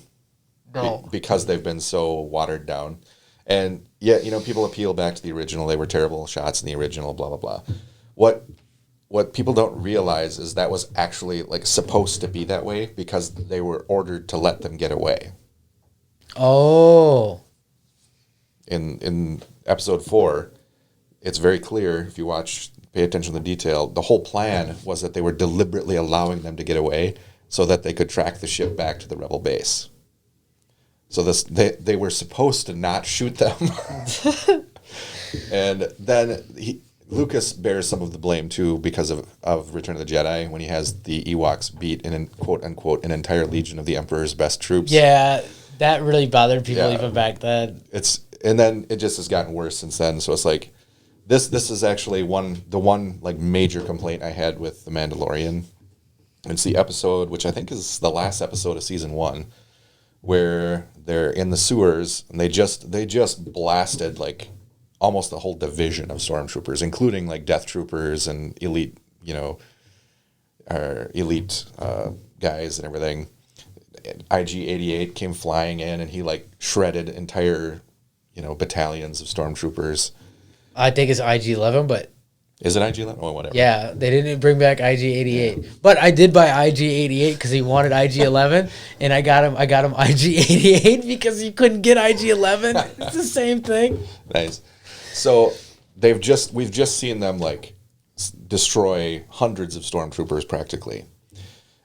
because they've been so watered down. And yet, people appeal back to the original. They were terrible shots in the original, blah, blah, blah. What people don't realize is that was actually like supposed to be that way because they were ordered to let them get away. Oh. In episode 4, it's very clear if you pay attention to the detail. The whole plan was that they were deliberately allowing them to get away so that they could track the ship back to the rebel base. So they were supposed to not shoot them. And then Lucas bears some of the blame too because of Return of the Jedi when he has the Ewoks beat in quote unquote an entire legion of the Emperor's best troops. Yeah, that really bothered people even back then. And then it just has gotten worse since then. So it's like this is actually the one like major complaint I had with The Mandalorian. It's the episode, which I think is the last episode of season 1, where they're in the sewers and they just blasted like almost the whole division of stormtroopers, including like death troopers and elite, elite guys and everything. IG-88 came flying in and he like shredded entire, battalions of stormtroopers. I think it's IG-11, but... Is it IG-11? Oh, whatever. Yeah, they didn't bring back IG-88. Yeah. But I did buy IG-88 because he wanted IG-11, and I got him IG-88 because he couldn't get IG-11. It's the same thing. Nice. So we've just seen them like destroy hundreds of stormtroopers practically.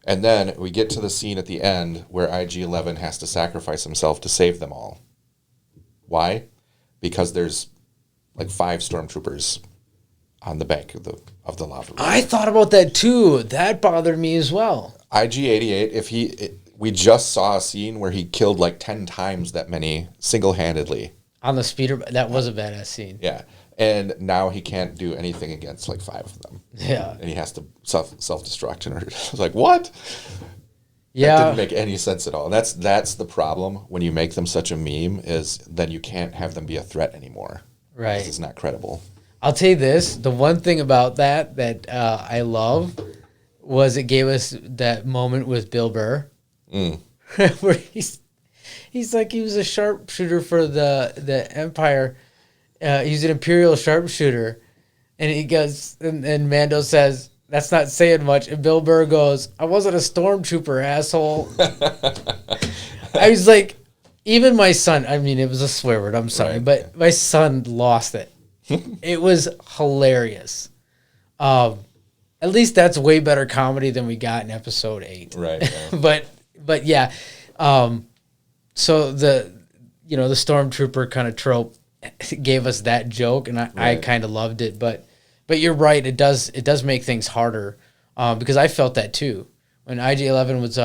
And then we get to the scene at the end where IG-11 has to sacrifice himself to save them all. Why? Because there's like 5 stormtroopers on the bank of the lava river. I thought about that too. That bothered me as well. IG-88, we just saw a scene where he killed like 10 times that many single-handedly. On the speeder, that was a badass scene. Yeah. And now he can't do anything against like 5 of them. Yeah. And he has to self-destruct in order. I was like, what? Yeah. That didn't make any sense at all. And that's the problem when you make them such a meme is then you can't have them be a threat anymore. Right. Because it's not credible. I'll tell you this. The one thing about that I love was it gave us that moment with Bill Burr. Where he's like he was a sharpshooter for the Empire. He's an Imperial sharpshooter. And he goes, and Mando says, that's not saying much. And Bill Burr goes, I wasn't a stormtrooper, asshole. I was like, even my son, I mean, it was a swear word, I'm sorry, right. But my son lost it. It was hilarious. At least that's way better comedy than we got in episode 8. Right. But yeah. So the stormtrooper kind of trope gave us that joke, and I kind of loved it. But you're right, it does make things harder because I felt that too when IG-11 was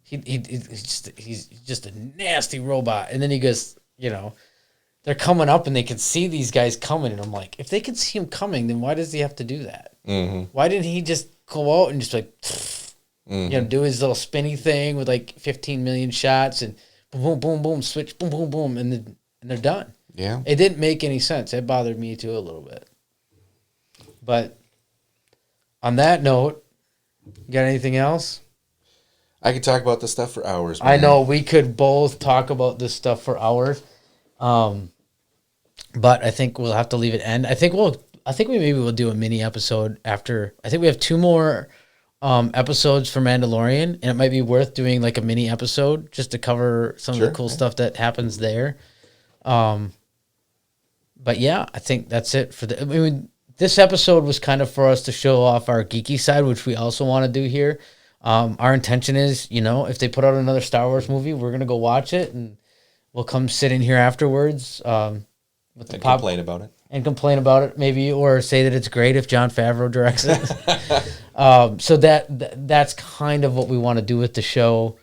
he's just a nasty robot, and then he goes, they're coming up and they can see these guys coming, and I'm like, if they can see him coming, then why does he have to do that? Mm-hmm. Why didn't he just go out and just like, do his little spinny thing with like 15 million shots and boom, boom, boom, boom, switch, boom, boom, boom, and they're done. Yeah. It didn't make any sense. It bothered me too a little bit. But on that note, you got anything else? I could talk about this stuff for hours, man. I know we could both talk about this stuff for hours. But I think we'll have to leave it end. I think we maybe will do a mini episode after. I think we have 2 more episodes for Mandalorian, and it might be worth doing like a mini episode just to cover some of the cool stuff that happens there. But yeah, I think that's it for I mean, this episode was kind of for us to show off our geeky side, which we also want to do here. Our intention is, if they put out another Star Wars movie, we're gonna go watch it, and we'll come sit in here afterwards. With the complain about it. And complain about it, maybe, or say that it's great if Jon Favreau directs it. So that's kind of what we want to do with the show,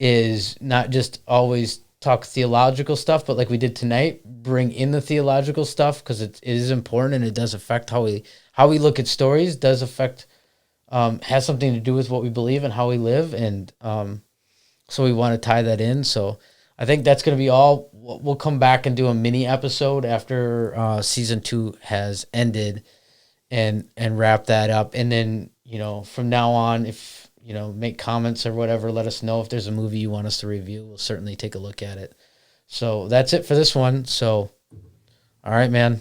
is not just always talk theological stuff, but like we did tonight, bring in the theological stuff, because it is important and it does affect how we look at stories. Does affect has something to do with what we believe and how we live, and so we want to tie that in. So I think that's going to be all. We'll come back and do a mini episode after season 2 has ended, and wrap that up. And then, from now on, if, make comments or whatever, let us know if there's a movie you want us to review. We'll certainly take a look at it. So that's it for this one. So, all right, man.